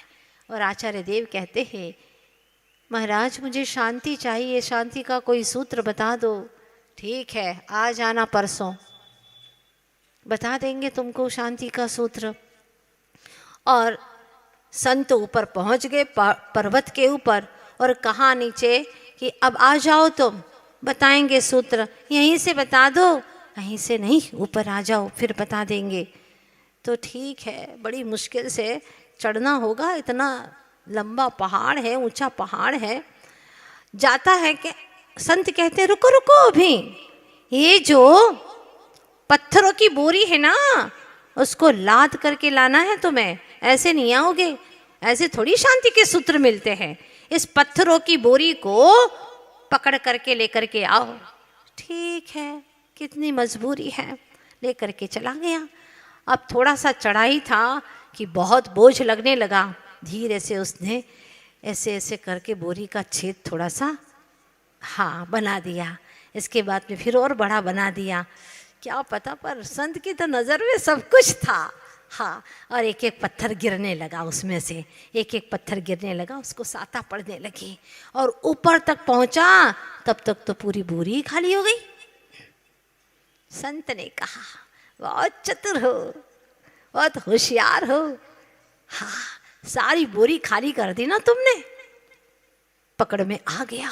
और आचार्य देव कहते हैं महाराज मुझे शांति चाहिए, शांति का कोई सूत्र बता दो। ठीक है, आ जाना परसों, बता देंगे तुमको शांति का सूत्र। और संत ऊपर पहुंच गए पर्वत के ऊपर और कहा नीचे कि अब आ जाओ, तुम बताएंगे सूत्र, यहीं से बता दो, यहीं से नहीं, ऊपर आ जाओ फिर बता देंगे। तो ठीक है, बड़ी मुश्किल से चढ़ना होगा, इतना लंबा पहाड़ है, ऊंचा पहाड़ है। जाता है कि संत कहते हैं रुको रुको, अभी ये जो पत्थरों की बोरी है ना, उसको लाद करके लाना है तुम्हें, ऐसे नहीं आओगे, ऐसे थोड़ी शांति के सूत्र मिलते हैं। इस पत्थरों की बोरी को पकड़ करके लेकर के आओ। ठीक है, कितनी मजबूरी है, लेकर के चला गया। अब थोड़ा सा चढ़ाई था कि बहुत बोझ लगने लगा। धीरे से उसने ऐसे ऐसे करके बोरी का छेद थोड़ा सा बना दिया। इसके बाद में फिर और बड़ा बना दिया। क्या पता, पर संत की तो नज़र में सब कुछ था। और एक एक पत्थर गिरने लगा, उसमें से एक एक पत्थर गिरने लगा, उसको साता पड़ने लगी और ऊपर तक पहुंचा। तब तक तो पूरी बोरी खाली हो गई। संत ने कहा बहुत चतुर हो, बहुत होशियार हो, सारी बोरी खाली कर दी ना तुमने। पकड़ में आ गया,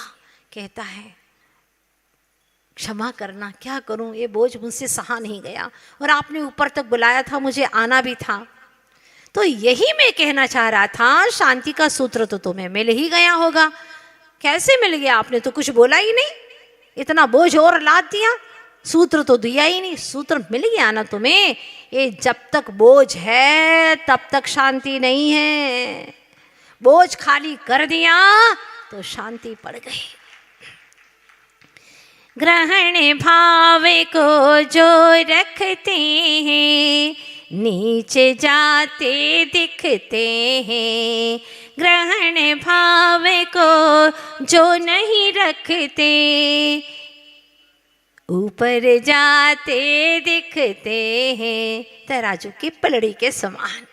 कहता है क्षमा करना, क्या करूं, ये बोझ मुझसे सहा नहीं गया और आपने ऊपर तक बुलाया था, मुझे आना भी था। तो यही मैं कहना चाह रहा था, शांति का सूत्र तो तुम्हें मिल ही गया होगा। कैसे मिल गया? आपने तो कुछ बोला ही नहीं, इतना बोझ और लाद दिया, सूत्र तो दिया ही नहीं। सूत्र मिल गया ना तुम्हें। ये जब तक बोझ है तब तक शांति नहीं है। बोझ खाली कर दिया तो शांति पड़ गई। ग्रहण भाव को जो रखते हैं नीचे जाते दिखते हैं। ग्रहण भाव को जो नहीं रखते ऊपर जाते दिखते हैं। तराजू की पलड़ी के समान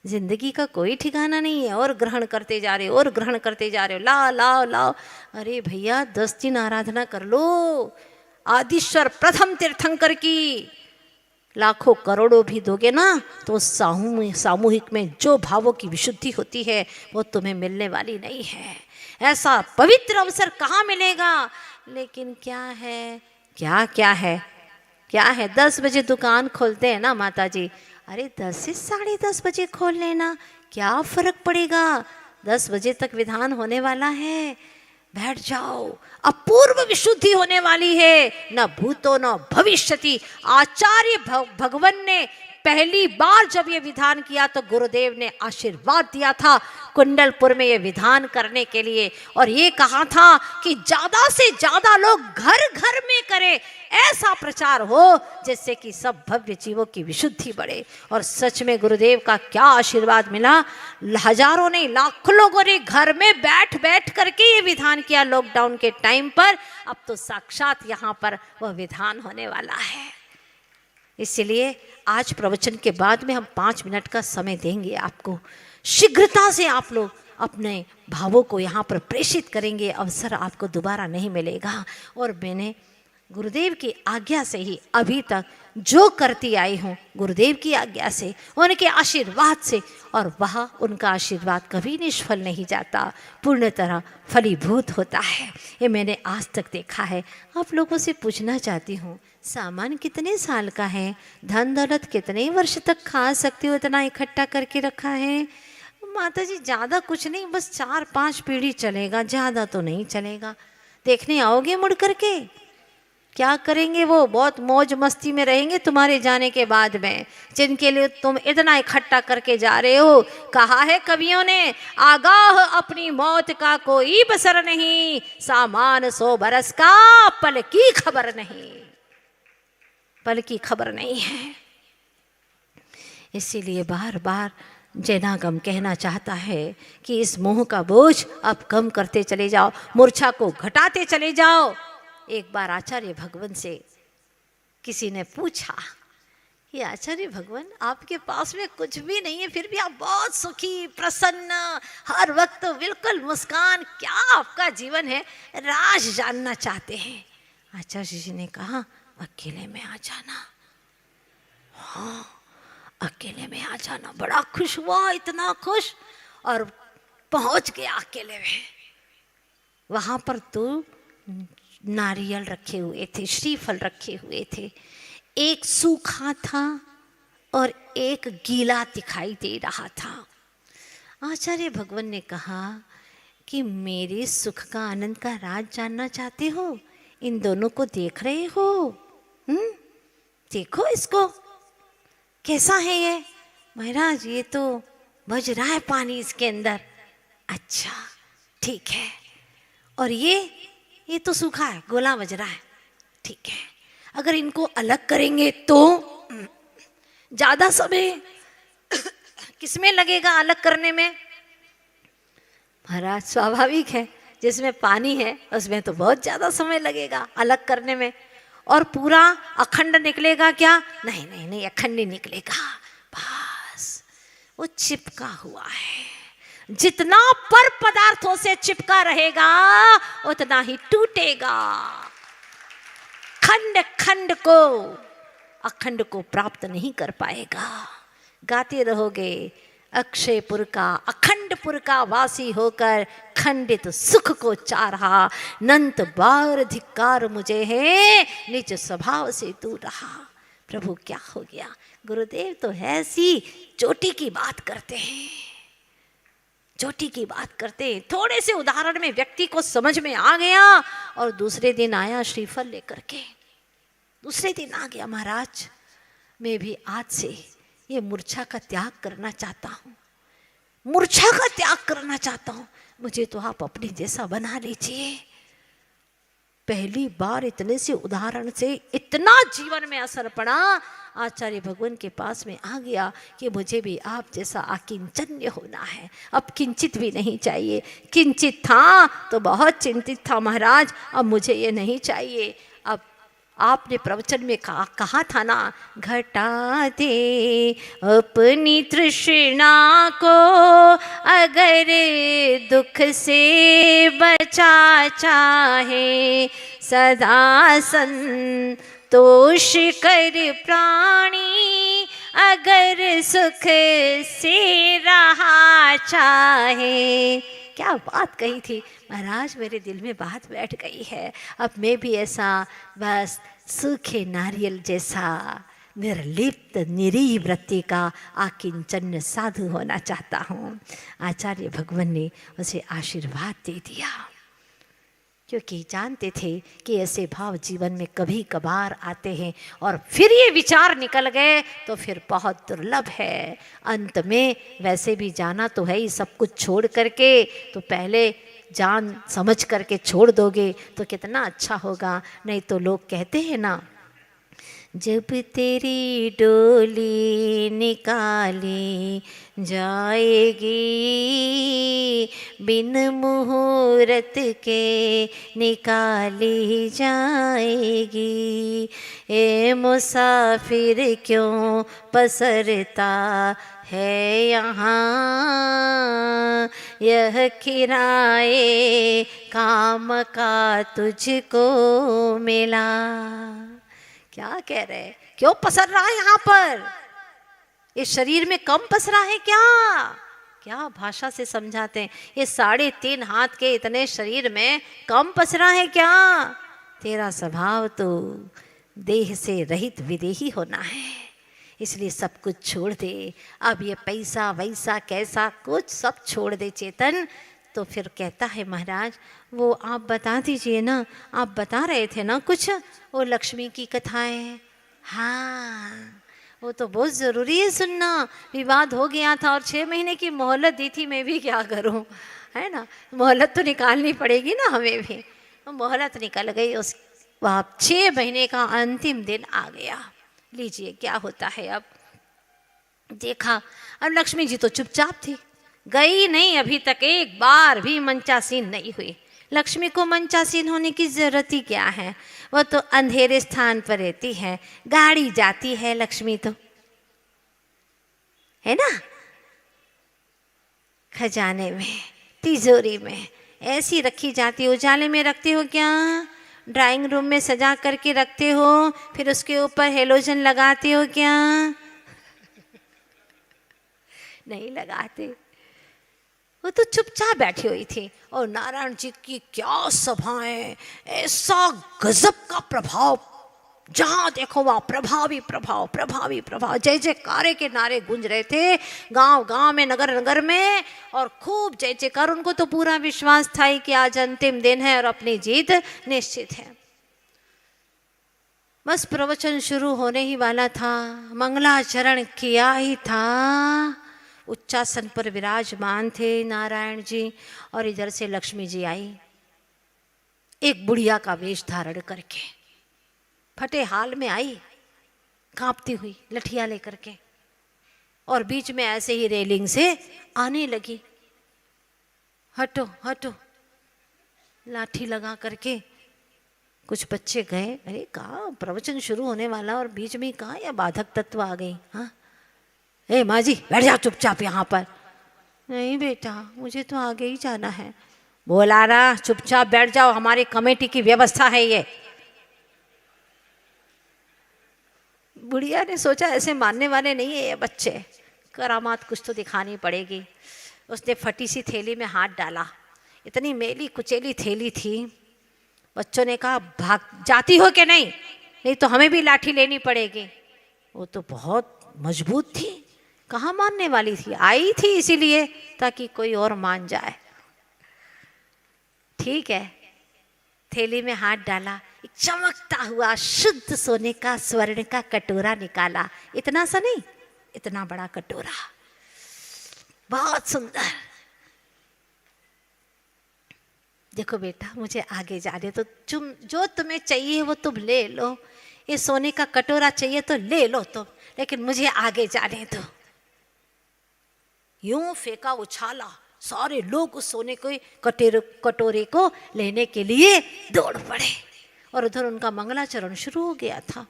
जिंदगी का कोई ठिकाना नहीं है। और ग्रहण करते जा रहे हो, और ग्रहण करते जा रहे हो, लाओ लाओ लाओ। अरे भैया 10 दिन आराधना कर लो आदिश्वर प्रथम तीर्थंकर की। लाखों करोड़ों भी दोगे ना तो सामूहिक में जो भावों की विशुद्धि होती है वो तुम्हें मिलने वाली नहीं है। ऐसा पवित्र अवसर कहाँ मिलेगा? लेकिन क्या है, क्या है 10 बजे दुकान खोलते हैं ना माता जी। अरे 10 से 10:30 बजे खोल लेना, क्या फर्क पड़ेगा। 10 बजे तक विधान होने वाला है, बैठ जाओ। अपूर्व विशुद्धि होने वाली है, न भूतो न भविष्यति। आचार्य भगवान ने पहली बार जब ये विधान किया तो गुरुदेव ने आशीर्वाद दिया था कुंडलपुर में ये विधान करने के लिए, और ये कहा था कि ज्यादा से ज्यादा लोग घर घर में करें, ऐसा प्रचार हो जिससे कि सब भव्य जीवों की विशुद्धि बढ़े। और सच में गुरुदेव का क्या आशीर्वाद मिला। हजारों नहीं लाखों लोगों ने घर में बैठ बैठ करके ये विधान किया लॉकडाउन के टाइम पर। अब तो साक्षात यहाँ पर वह विधान होने वाला है। इसलिए आज प्रवचन के बाद में हम 5 मिनट का समय देंगे आपको। शीघ्रता से आप लोग अपने भावों को यहाँ पर प्रेषित करेंगे, अवसर आपको दोबारा नहीं मिलेगा। और मैंने गुरुदेव की आज्ञा से ही अभी तक जो करती आई हूँ, गुरुदेव की आज्ञा से, उनके आशीर्वाद से, और वह उनका आशीर्वाद कभी निष्फल नहीं जाता, पूर्ण तरह फलीभूत होता है। ये मैंने आज तक देखा है। आप लोगों से पूछना चाहती हूँ, सामान कितने साल का है, धन दौलत कितने वर्ष तक खा सकती हो, इतना इकट्ठा करके रखा है? माता जी ज़्यादा कुछ नहीं, बस 4-5 पीढ़ी चलेगा, ज़्यादा तो नहीं चलेगा। देखने आओगे मुड़ करके? क्या करेंगे वो? बहुत मौज मस्ती में रहेंगे तुम्हारे जाने के बाद में, जिनके लिए तुम इतना इकट्ठा करके जा रहे हो। कहा है कवियों ने, आगाह अपनी मौत का कोई बसर नहीं, सामान 100 बरस का पल की खबर नहीं, पल की खबर नहीं है। इसीलिए बार बार जैनागम कहना चाहता है कि इस मोह का बोझ अब कम करते चले जाओ, मूर्छा को घटाते चले जाओ। एक बार आचार्य भगवान से किसी ने पूछा कि आचार्य भगवान आपके पास में कुछ भी नहीं है, फिर भी आप बहुत सुखी प्रसन्न, हर वक्त बिल्कुल मुस्कान, क्या आपका जीवन है? राज जानना चाहते हैं। आचार्य जी ने कहा अकेले में आ जाना। हाँ, अकेले में आ जाना। बड़ा खुश हुआ, इतना खुश, और पहुंच गया अकेले में। वहां पर तो नारियल रखे हुए थे, श्रीफल रखे हुए थे, एक सूखा था और एक गीला दिखाई दे रहा था। आचार्य भगवान ने कहा कि मेरे सुख का, आनंद का राज जानना चाहते हो? इन दोनों को देख रहे हो? देखो इसको, कैसा है ये? महाराज ये तो बज रहा है पानी इसके अंदर। अच्छा ठीक है। और ये तो सूखा है, गोला बज रहा है। ठीक है, अगर इनको अलग करेंगे तो ज्यादा समय किसमें लगेगा अलग करने में? महाराज स्वाभाविक है, जिसमें पानी है उसमें तो बहुत ज्यादा समय लगेगा अलग करने में। और पूरा अखंड निकलेगा क्या? नहीं नहीं नहीं, अखंड नहीं निकलेगा, बस वो चिपका हुआ है। जितना पर पदार्थों से चिपका रहेगा उतना ही टूटेगा। खंड खंड को, अखंड को प्राप्त नहीं कर पाएगा। गाते रहोगे, अक्षयपुर का, अखंडपुर का वासी होकर खंडित सुख को चाहा, नंत बार धिक्कार मुझे है, निज स्वभाव से दूर रहा। प्रभु क्या हो गया? गुरुदेव तो ऐसी चोटी की बात करते हैं, चोटी की बात करते हैं। थोड़े से उदाहरण में व्यक्ति को समझ में आ गया। और दूसरे दिन आया श्रीफल लेकर के, दूसरे दिन आ गया, महाराज मैं भी आज से ये मूर्छा का त्याग करना चाहता हूँ, मूर्छा का त्याग करना चाहता हूँ, मुझे तो आप अपने जैसा बना लीजिए। पहली बार इतने से उदाहरण से इतना जीवन में असर पड़ा। आचार्य भगवान के पास में आ गया कि मुझे भी आप जैसा अकिंचन्य होना है, अब किंचित भी नहीं चाहिए। किंचित था तो बहुत चिंतित था महाराज, अब मुझे ये नहीं चाहिए। अब आपने प्रवचन में कहा था ना, घटा दे अपनी तृष्णा को, अगर दुख से बचा चाहे, सदा संतोष कर प्राणी, अगर सुख से रहा चाहे। क्या बात कही थी महाराज, मेरे दिल में बात बैठ गई है। अब मैं भी ऐसा बस सूखे नारियल जैसा निर्लिप्त निरीह वृत्ति का आकिंचन्य साधु होना चाहता हूँ। आचार्य भगवान ने उसे आशीर्वाद दे दिया, क्योंकि जानते थे कि ऐसे भाव जीवन में कभी कभार आते हैं और फिर ये विचार निकल गए तो फिर बहुत दुर्लभ है। अंत में वैसे भी जाना तो है ही, सब कुछ छोड़ करके, तो पहले जान समझ करके छोड़ दोगे तो कितना अच्छा होगा। नहीं तो लोग कहते हैं ना, जब तेरी डोली निकाली जाएगी, बिन मुहूर्त के निकाली जाएगी, ए मुसाफिर क्यों पसरता है यहाँ, यह किराए काम का तुझको मिला। क्या कह रहे हैं? क्यों पसर रहा है यहाँ पर? इस शरीर में कम पसरा है क्या? क्या भाषा से समझाते हैं? ये 3.5 हाथ के इतने शरीर में कम पसरा है क्या? तेरा स्वभाव तो देह से रहित विदेही होना है, इसलिए सब कुछ छोड़ दे। अब ये पैसा वैसा कैसा कुछ सब छोड़ दे चेतन। तो फिर कहता है महाराज, वो आप बता दीजिए ना, आप बता रहे थे ना कुछ, वो लक्ष्मी की कथाएं। हाँ, वो तो बहुत ज़रूरी है सुनना। विवाद हो गया था और 6 महीने की मोहलत दी थी, मैं भी क्या करूं, है ना। मोहलत तो निकालनी पड़ेगी ना हमें भी। तो मोहलत निकल गई, उस वहाँ 6 महीने का अंतिम दिन आ गया। लीजिए क्या होता है। अब देखा, अब लक्ष्मी जी तो चुपचाप थी, गई नहीं, अभी तक एक बार भी मंचासीन नहीं हुई। लक्ष्मी को मंचासीन होने की जरूरत ही क्या है, वो तो अंधेरे स्थान पर रहती है, गाड़ी जाती है लक्ष्मी तो, है ना, खजाने में, तिजोरी में ऐसी रखी जाती है। उजाले में रखते हो क्या? ड्राइंग रूम में सजा करके रखते हो, फिर उसके ऊपर हेलोजन लगाते हो क्या? नहीं लगाते। वो तो चुपचाप बैठी हुई थी और नारायण जी की क्या सभाएं, ऐसा गजब का प्रभाव, जहां देखो वहां प्रभावी प्रभाव, प्रभावी प्रभाव, जय जयकारे के नारे गूंज रहे थे गांव गांव में, नगर नगर में, और खूब जय जयकार। उनको तो पूरा विश्वास था ही कि आज अंतिम दिन है और अपनी जीत निश्चित है। बस प्रवचन शुरू होने ही वाला था, मंगलाचरण किया ही था, उच्चासन पर विराजमान थे नारायण जी, और इधर से लक्ष्मी जी आई, एक बुढ़िया का वेश धारण करके, फटे हाल में आई, कांपती हुई लठिया लेकर के, और बीच में ऐसे ही रेलिंग से आने लगी। हटो हटो, लाठी लगा करके। कुछ बच्चे गए, अरे कहाँ प्रवचन शुरू होने वाला और बीच में कहाँ या बाधक तत्व आ गई। हाँ, ए माँ जी बैठ जाओ चुपचाप यहाँ पर। नहीं बेटा, मुझे तो आगे ही जाना है। बोला ना चुपचाप बैठ जाओ, हमारी कमेटी की व्यवस्था है ये। बुढ़िया ने सोचा ऐसे मानने वाले नहीं है ये बच्चे, करामात कुछ तो दिखानी पड़ेगी। उसने फटी सी थैली में हाथ डाला, इतनी मेली कुचेली थैली थी। बच्चों ने कहा भाग जाती हो कि नहीं, नहीं तो हमें भी लाठी लेनी पड़ेगी। वो तो बहुत मजबूत थी, कहाँ मानने वाली थी, आई थी इसीलिए ताकि कोई और मान जाए। ठीक है, थैली में हाथ डाला, एक चमकता हुआ शुद्ध सोने का स्वर्ण का कटोरा निकाला। इतना सा नहीं, इतना बड़ा कटोरा, बहुत सुंदर। देखो बेटा, मुझे आगे जाने तो, तुम जो तुम्हें चाहिए वो तुम ले लो, ये सोने का कटोरा चाहिए तो ले लो तुम, लेकिन मुझे आगे जाने दो। यूं फेंका, उछाला, सारे लोग उस सोने के कटोरे को लेने के लिए दौड़ पड़े, और उधर उनका मंगलाचरण शुरू हो गया था।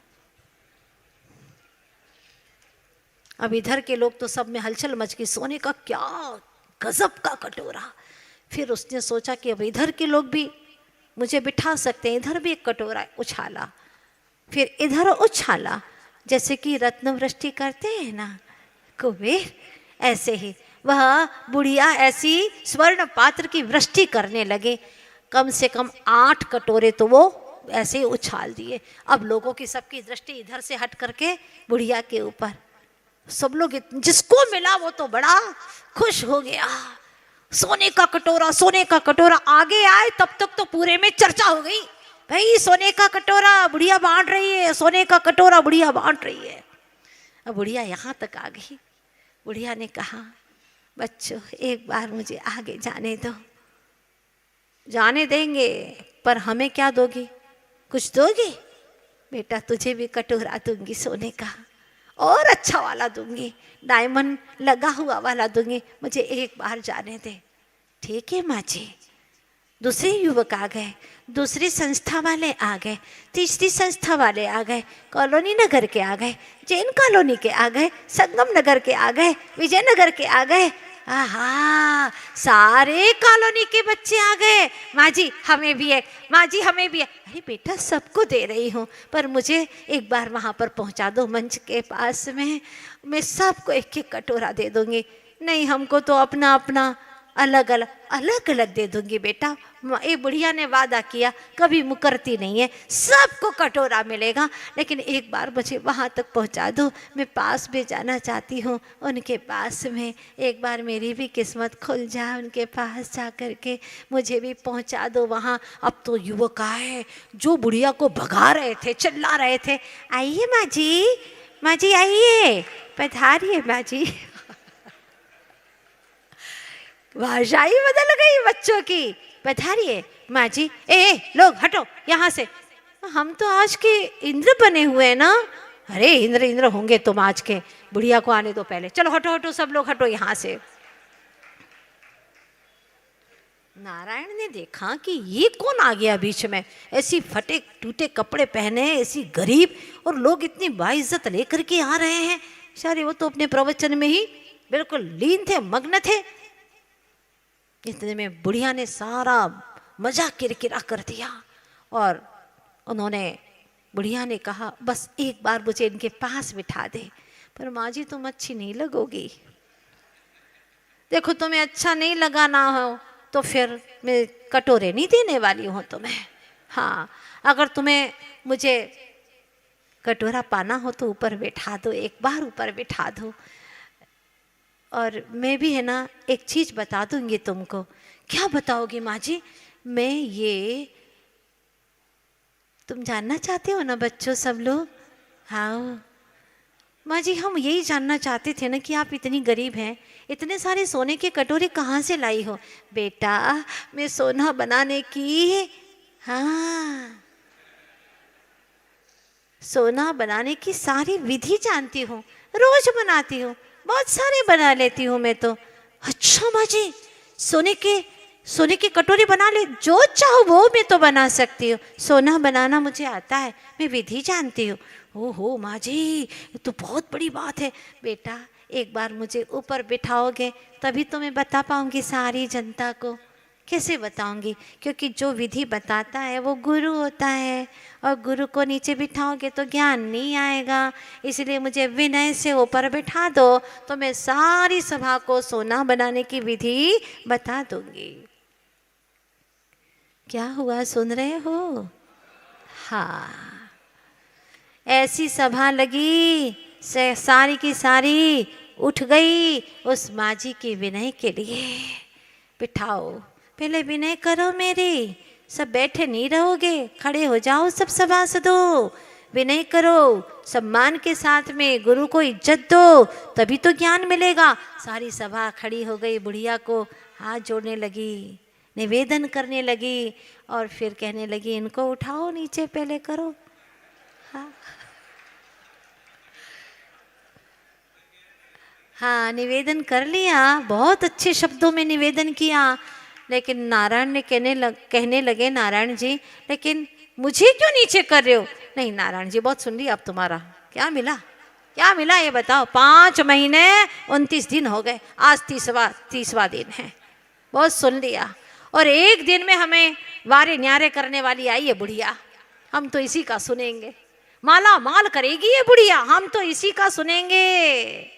अब इधर के लोग तो सब में हलचल मच गई, सोने का क्या गजब का कटोरा। फिर उसने सोचा कि अब इधर के लोग भी मुझे बिठा सकते हैं, इधर भी एक कटोरा उछाला, फिर इधर उछाला, जैसे कि रत्न वृष्टि करते हैं ना कुबेर, ऐसे ही वह बुढ़िया ऐसी स्वर्ण पात्र की वृष्टि करने लगे। कम से कम 8 कटोरे तो वो ऐसे ही उछाल दिए। अब लोगों की सबकी दृष्टि इधर से हट करके बुढ़िया के ऊपर, सब लोग जिसको मिला वो तो बड़ा खुश हो गया। सोने का कटोरा, सोने का कटोरा। आगे आए तब तक तो पूरे में चर्चा हो गई, भाई सोने का कटोरा बुढ़िया बांट रही है, सोने का कटोरा बुढ़िया बांट रही है। अब बुढ़िया यहाँ तक आ गई। बुढ़िया ने कहा, बच्चों एक बार मुझे आगे जाने दो। जाने देंगे, पर हमें क्या दोगी, कुछ दोगी? बेटा तुझे भी कटोरा दूंगी सोने का, और अच्छा वाला दूंगी, डायमंड लगा हुआ वाला दूंगी, मुझे एक बार जाने दे। ठीक है माँ जी। दूसरे युवक आ गए, दूसरी संस्था वाले आ गए, तीसरी संस्था वाले आ गए, कॉलोनी नगर के आ गए, जैन कॉलोनी के आ गए, संगम नगर के आ गए, विजयनगर के आ गए। आहा, सारे कॉलोनी के बच्चे आ गए। माँ जी हमें भी है, माँ जी हमें भी है। अरे बेटा सबको दे रही हूँ, पर मुझे एक बार वहाँ पर पहुँचा दो मंच के पास में, मैं सबको एक एक कटोरा दे दूँगी। नहीं, हमको तो अपना अपना अलग अलग दे दूंगी बेटा। ये बुढ़िया ने वादा किया, कभी मुकरती नहीं है, सबको कटोरा मिलेगा, लेकिन एक बार मुझे वहाँ तक पहुँचा दो, मैं पास भी जाना चाहती हूँ उनके पास में। एक बार मेरी भी किस्मत खुल जाए, उनके पास जा कर के मुझे भी पहुँचा दो वहाँ। अब तो युवक आए जो बुढ़िया को भगा रहे थे, चिल्ला रहे थे, आइए माँ जी आइए, पधारिए माँ जी। भाषा ही बदल गई बच्चों की। पधारिए माँ जी। ए लोग हटो यहाँ से, हम तो आज के इंद्र बने हुए हैं ना। अरे इंद्र होंगे तुम आज के, बुढ़िया को आने दो पहले, चलो हटो हटो सब लोग हटो यहाँ से। नारायण ने देखा कि ये कौन आ गया बीच में, ऐसी फटे टूटे कपड़े पहने, ऐसी गरीब, और लोग इतनी बाइज्जत लेकर के आ रहे हैं। सारे वो तो अपने प्रवचन में ही बिल्कुल लीन थे, मग्न थे। इतने में बुढ़िया ने सारा मजा किरकिरा कर दिया, और बुढ़िया ने कहा, बस एक बार मुझे इनके पास बिठा दे। पर माँ जी तुम अच्छी नहीं लगोगी, देखो तुम्हें अच्छा नहीं लगा ना हो तो फिर मैं कटोरे नहीं देने वाली हूँ तुम्हें। हाँ, अगर तुम्हें मुझे कटोरा पाना हो तो ऊपर बैठा दो, एक बार ऊपर बैठा दो। और मैं भी है ना एक चीज़ बता दूंगी तुमको। क्या बताओगी माँ जी? मैं ये, तुम जानना चाहते हो ना बच्चों सब लोग? हाँ माँ जी, हम यही जानना चाहते थे ना कि आप इतनी गरीब हैं, इतने सारे सोने के कटोरे कहाँ से लाई हो? बेटा मैं सोना बनाने की, हाँ, सोना बनाने की सारी विधि जानती हूँ, रोज बनाती हूँ, बहुत सारे बना लेती हूँ मैं तो। अच्छा माँ जी, सोने के कटोरी बना ले, जो चाहो वो मैं तो बना सकती हूँ। सोना बनाना मुझे आता है, मैं विधि जानती हूँ। ओहो माँ जी, ये तो बहुत बड़ी बात है। बेटा एक बार मुझे ऊपर बिठाओगे तभी तो मैं बता पाऊंगी सारी जनता को। कैसे बताऊंगी? क्योंकि जो विधि बताता है वो गुरु होता है, और गुरु को नीचे बिठाओगे तो ज्ञान नहीं आएगा। इसलिए मुझे विनय से ऊपर बिठा दो तो मैं सारी सभा को सोना बनाने की विधि बता दूंगी। क्या हुआ, सुन रहे हो? हाँ, ऐसी सभा लगी, सारी की सारी उठ गई उस माँ जी के विनय के लिए। बिठाओ, पहले विनय करो मेरी, सब बैठे नहीं रहोगे, खड़े हो जाओ सब सभासदों, विनय करो, सम्मान के साथ में गुरु को इज्जत दो, तभी तो ज्ञान मिलेगा। सारी सभा खड़ी हो गई, बुढ़िया को हाथ जोड़ने लगी, निवेदन करने लगी, और फिर कहने लगी इनको उठाओ नीचे, पहले करो। हाँ, निवेदन कर लिया, बहुत अच्छे शब्दों में निवेदन किया। लेकिन नारायण ने कहने लगे नारायण जी, लेकिन मुझे क्यों नीचे कर रहे हो? नहीं नारायण जी, बहुत सुन लिया अब तुम्हारा, क्या मिला, क्या मिला ये बताओ। 5 महीने 29 दिन हो गए, आज 30वां दिन है, बहुत सुन लिया। और एक दिन में हमें वारे न्यारे करने वाली आई है बुढ़िया, हम तो इसी का सुनेंगे, माला माल करेगी ये बुढ़िया, हम तो इसी का सुनेंगे।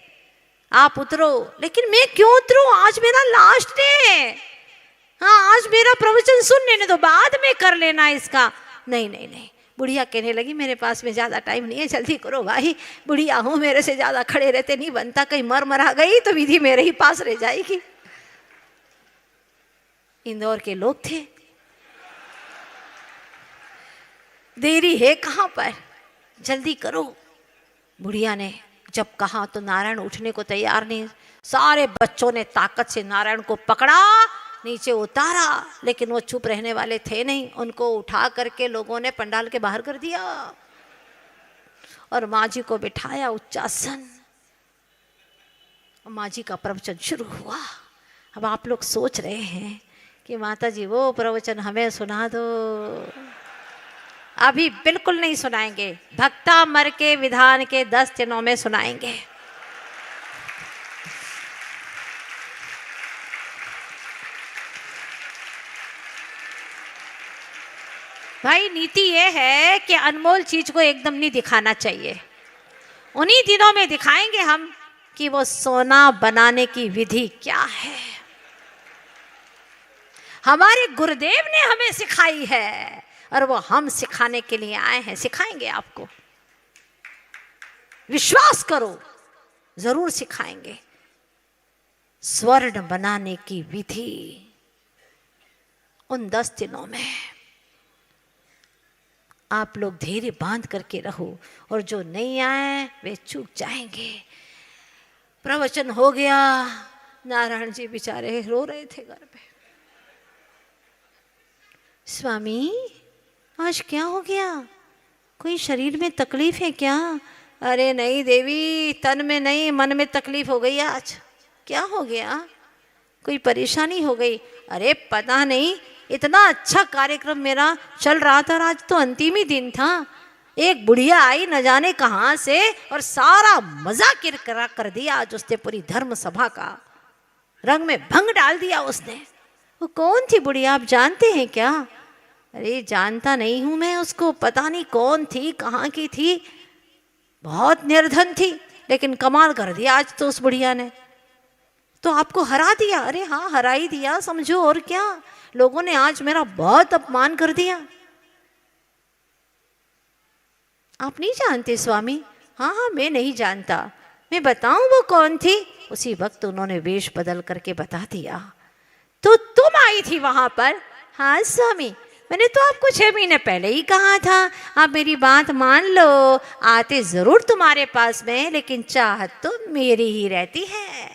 आप उतरो। लेकिन मैं क्यों उतरूं? आज मेरा लास्ट डे है। हाँ, आज मेरा प्रवचन सुन लेने दो, बाद में कर लेना इसका। नहीं नहीं नहीं, बुढ़िया कहने लगी मेरे पास में ज़्यादा टाइम नहीं है, जल्दी करो भाई, बुढ़िया हूँ, मेरे से ज़्यादा खड़े रहते नहीं बनता, कहीं मरा गई तो विधि मेरे ही पास रह जाएगी। इंदौर के लोग थे, देरी है कहाँ पर, जल्दी करो। बुढ़िया ने जब कहा तो नारायण उठने को तैयार नहीं। सारे बच्चों ने ताकत से नारायण को पकड़ा, नीचे उतारा, लेकिन वो चुप रहने वाले थे नहीं। उनको उठा करके लोगों ने पंडाल के बाहर कर दिया और माँ जी को बिठाया उच्चासन। माँ जी का प्रवचन शुरू हुआ। अब आप लोग सोच रहे हैं कि माता जी वो प्रवचन हमें सुना दो। अभी बिल्कुल नहीं सुनाएंगे, भक्ता मर के विधान के 10 दिनों में सुनाएंगे। भाई नीति ये है कि अनमोल चीज को एकदम नहीं दिखाना चाहिए। उन्हीं दिनों में दिखाएंगे हम कि वो सोना बनाने की विधि क्या है। हमारे गुरुदेव ने हमें सिखाई है और वो हम सिखाने के लिए आए हैं। सिखाएंगे आपको, विश्वास करो, जरूर सिखाएंगे। स्वर्ण बनाने की विधि उन 10 दिनों में आप लोग धैर्य बांध करके रहो, और जो नहीं आए वे चूक जाएंगे। प्रवचन हो गया, नारायण जी बेचारे रो रहे थे घर पे। स्वामी आज क्या हो गया? कोई शरीर में तकलीफ है क्या? अरे नहीं देवी, तन में नहीं मन में तकलीफ हो गई आज। क्या हो गया? कोई परेशानी हो गई? अरे पता नहीं, इतना अच्छा कार्यक्रम मेरा चल रहा था और आज तो अंतिम ही दिन था। एक बुढ़िया आई न जाने कहाँ से और सारा मजा किरकिरा कर दिया आज उसने, पूरी धर्म सभा का रंग में भंग डाल दिया उसने। वो कौन थी बुढ़िया, आप जानते हैं क्या? अरे जानता नहीं हूं मैं उसको, पता नहीं कौन थी, कहाँ की थी, बहुत निर्धन थी, लेकिन कमाल कर दिया आज तो उस बुढ़िया ने। तो आपको हरा दिया? अरे हाँ, हरा ही दिया समझो, और क्या। लोगों ने आज मेरा बहुत अपमान कर दिया। आप नहीं जानते स्वामी? हाँ हाँ, मैं नहीं जानता। मैं बताऊं वो कौन थी? उसी वक्त उन्होंने वेश बदल करके बता दिया। तो तुम आई थी वहां पर? हाँ स्वामी, मैंने तो आपको 6 महीने पहले ही कहा था। आप मेरी बात मान लो, आते जरूर तुम्हारे पास में, लेकिन चाहत तो मेरी ही रहती है।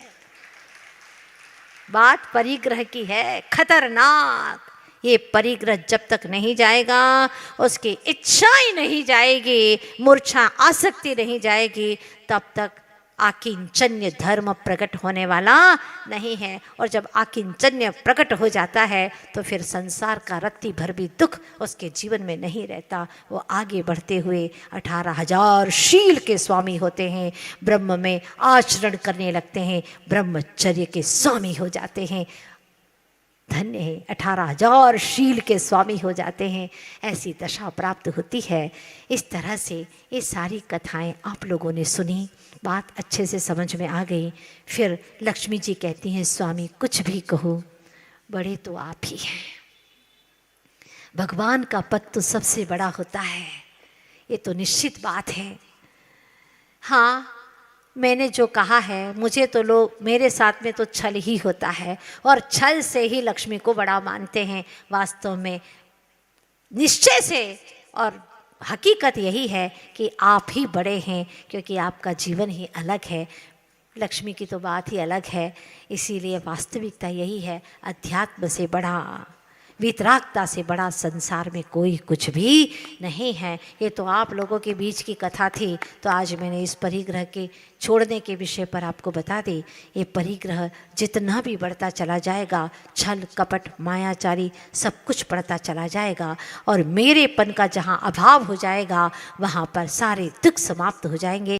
बात परिग्रह की है, खतरनाक। ये परिग्रह जब तक नहीं जाएगा, उसकी इच्छा ही नहीं जाएगी, मूर्छा आसक्ति नहीं जाएगी, तब तक आकिंचन्य धर्म प्रकट होने वाला नहीं है। और जब आकिंचन्य प्रकट हो जाता है तो फिर संसार का रत्ती भर भी दुख उसके जीवन में नहीं रहता। वो आगे बढ़ते हुए 18,000 शील के स्वामी होते हैं, ब्रह्म में आचरण करने लगते हैं, ब्रह्मचर्य के स्वामी हो जाते हैं। धन्य है, 18,000 शील के स्वामी हो जाते हैं। ऐसी दशा प्राप्त होती है। इस तरह से ये सारी कथाएं आप लोगों ने सुनी, बात अच्छे से समझ में आ गई। फिर लक्ष्मी जी कहती हैं, स्वामी कुछ भी कहो, बड़े तो आप ही हैं। भगवान का पद तो सबसे बड़ा होता है, ये तो निश्चित बात है। हाँ, मैंने जो कहा है, मुझे तो लोग, मेरे साथ में तो छल ही होता है, और छल से ही लक्ष्मी को बड़ा मानते हैं। वास्तव में निश्चय से और हकीकत यही है कि आप ही बड़े हैं, क्योंकि आपका जीवन ही अलग है। लक्ष्मी की तो बात ही अलग है। इसीलिए वास्तविकता यही है, अध्यात्म से बड़ा, वितरागता से बड़ा संसार में कोई कुछ भी नहीं है। ये तो आप लोगों के बीच की कथा थी, तो आज मैंने इस परिग्रह के छोड़ने के विषय पर आपको बता दी। ये परिग्रह जितना भी बढ़ता चला जाएगा, छल कपट मायाचारी सब कुछ बढ़ता चला जाएगा, और मेरेपन का जहाँ अभाव हो जाएगा वहाँ पर सारे दुख समाप्त हो जाएंगे।